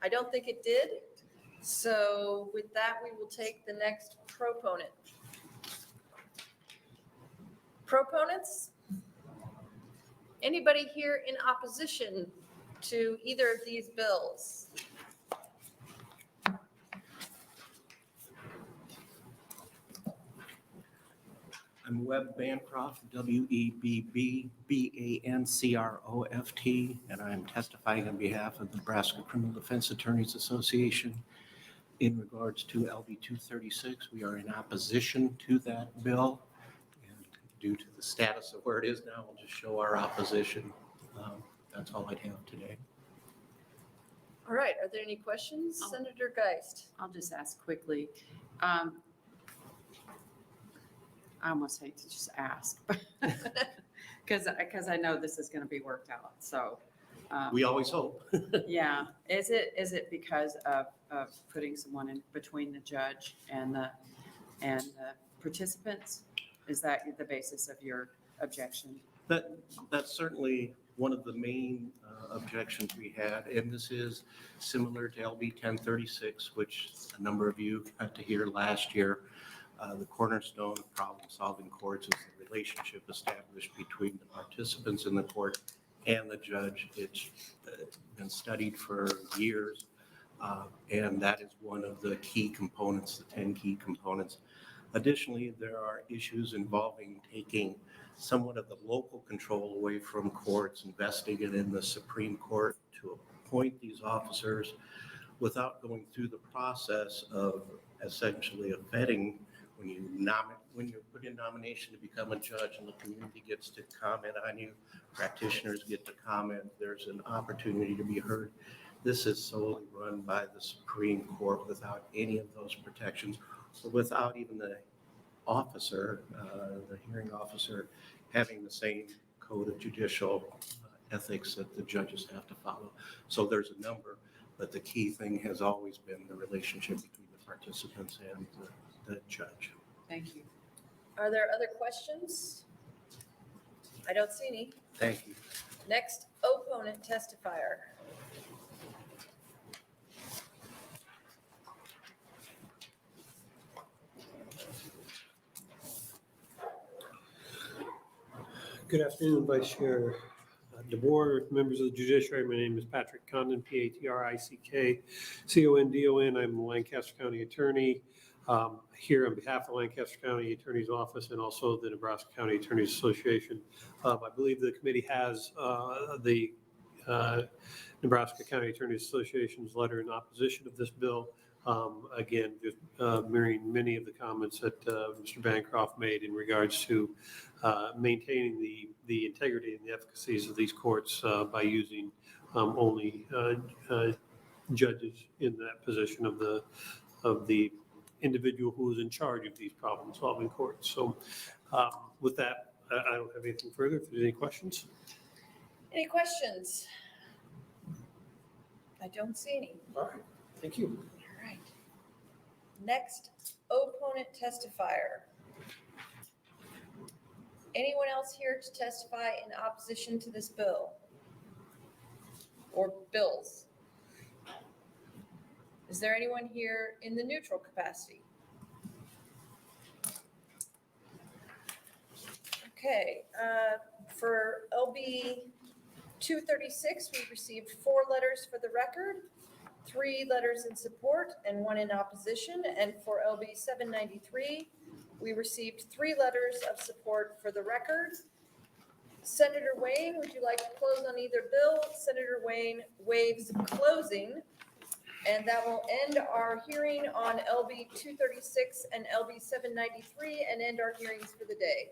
I don't think it did. So with that, we will take the next proponent. Proponents? Anybody here in opposition to either of these bills? I'm Webb Bancroft, Webb-Bancroft, and I'm testifying on behalf of the Nebraska Criminal Defense Attorneys Association in regards to LB 236. We are in opposition to that bill, and due to the status of where it is now, we'll just show our opposition. That's all I'd have today. All right, are there any questions? Senator Geist? I'll just ask quickly. I almost hate to just ask, because I know this is going to be worked out, so. We always hope. Yeah, is it because of putting someone in between the judge and the participants? Is that the basis of your objection? That's certainly one of the main objections we had, and this is similar to LB 1036, which a number of you got to hear last year. The cornerstone of problem-solving courts is the relationship established between the participants in the court and the judge. It's been studied for years, and that is one of the key components, the 10 key components. Additionally, there are issues involving taking somewhat of the local control away from courts, investing it in the Supreme Court to appoint these officers without going through the process of essentially a vetting. When you're put in nomination to become a judge and the community gets to comment on you, practitioners get to comment, there's an opportunity to be heard. This is solely run by the Supreme Court without any of those protections, or without even the officer, the hearing officer, having the same code of judicial ethics that the judges have to follow. So there's a number, but the key thing has always been the relationship between the participants and the judge. Thank you. Are there other questions? I don't see any. Thank you. Next, opponent testifier. Good afternoon, Vice Chair DeBoer, members of the Judiciary. My name is Patrick Condon, Patrick-Condon. I'm a Lancaster County Attorney here on behalf of the Lancaster County Attorney's Office and also the Nebraska County Attorneys Association. I believe the committee has the Nebraska County Attorneys Association's letter in opposition of this bill. Again, just mirroring many of the comments that Mr. Bancroft made in regards to maintaining the integrity and the efficacies of these courts by using only judges in that position of the individual who is in charge of these problem-solving courts. So with that, I don't have anything further. If there's any questions. Any questions? I don't see any. All right, thank you. All right. Next, opponent testifier. Anyone else here to testify in opposition to this bill? Or bills? Is there anyone here in the neutral capacity? Okay, for LB 236, we received 4 letters for the record, 3 letters in support and 1 in opposition. And for LB 793, we received 3 letters of support for the record. Senator Wayne, would you like to close on either bill? Senator Wayne waives closing. And that will end our hearing on LB 236 and LB 793 and end our hearings for the day.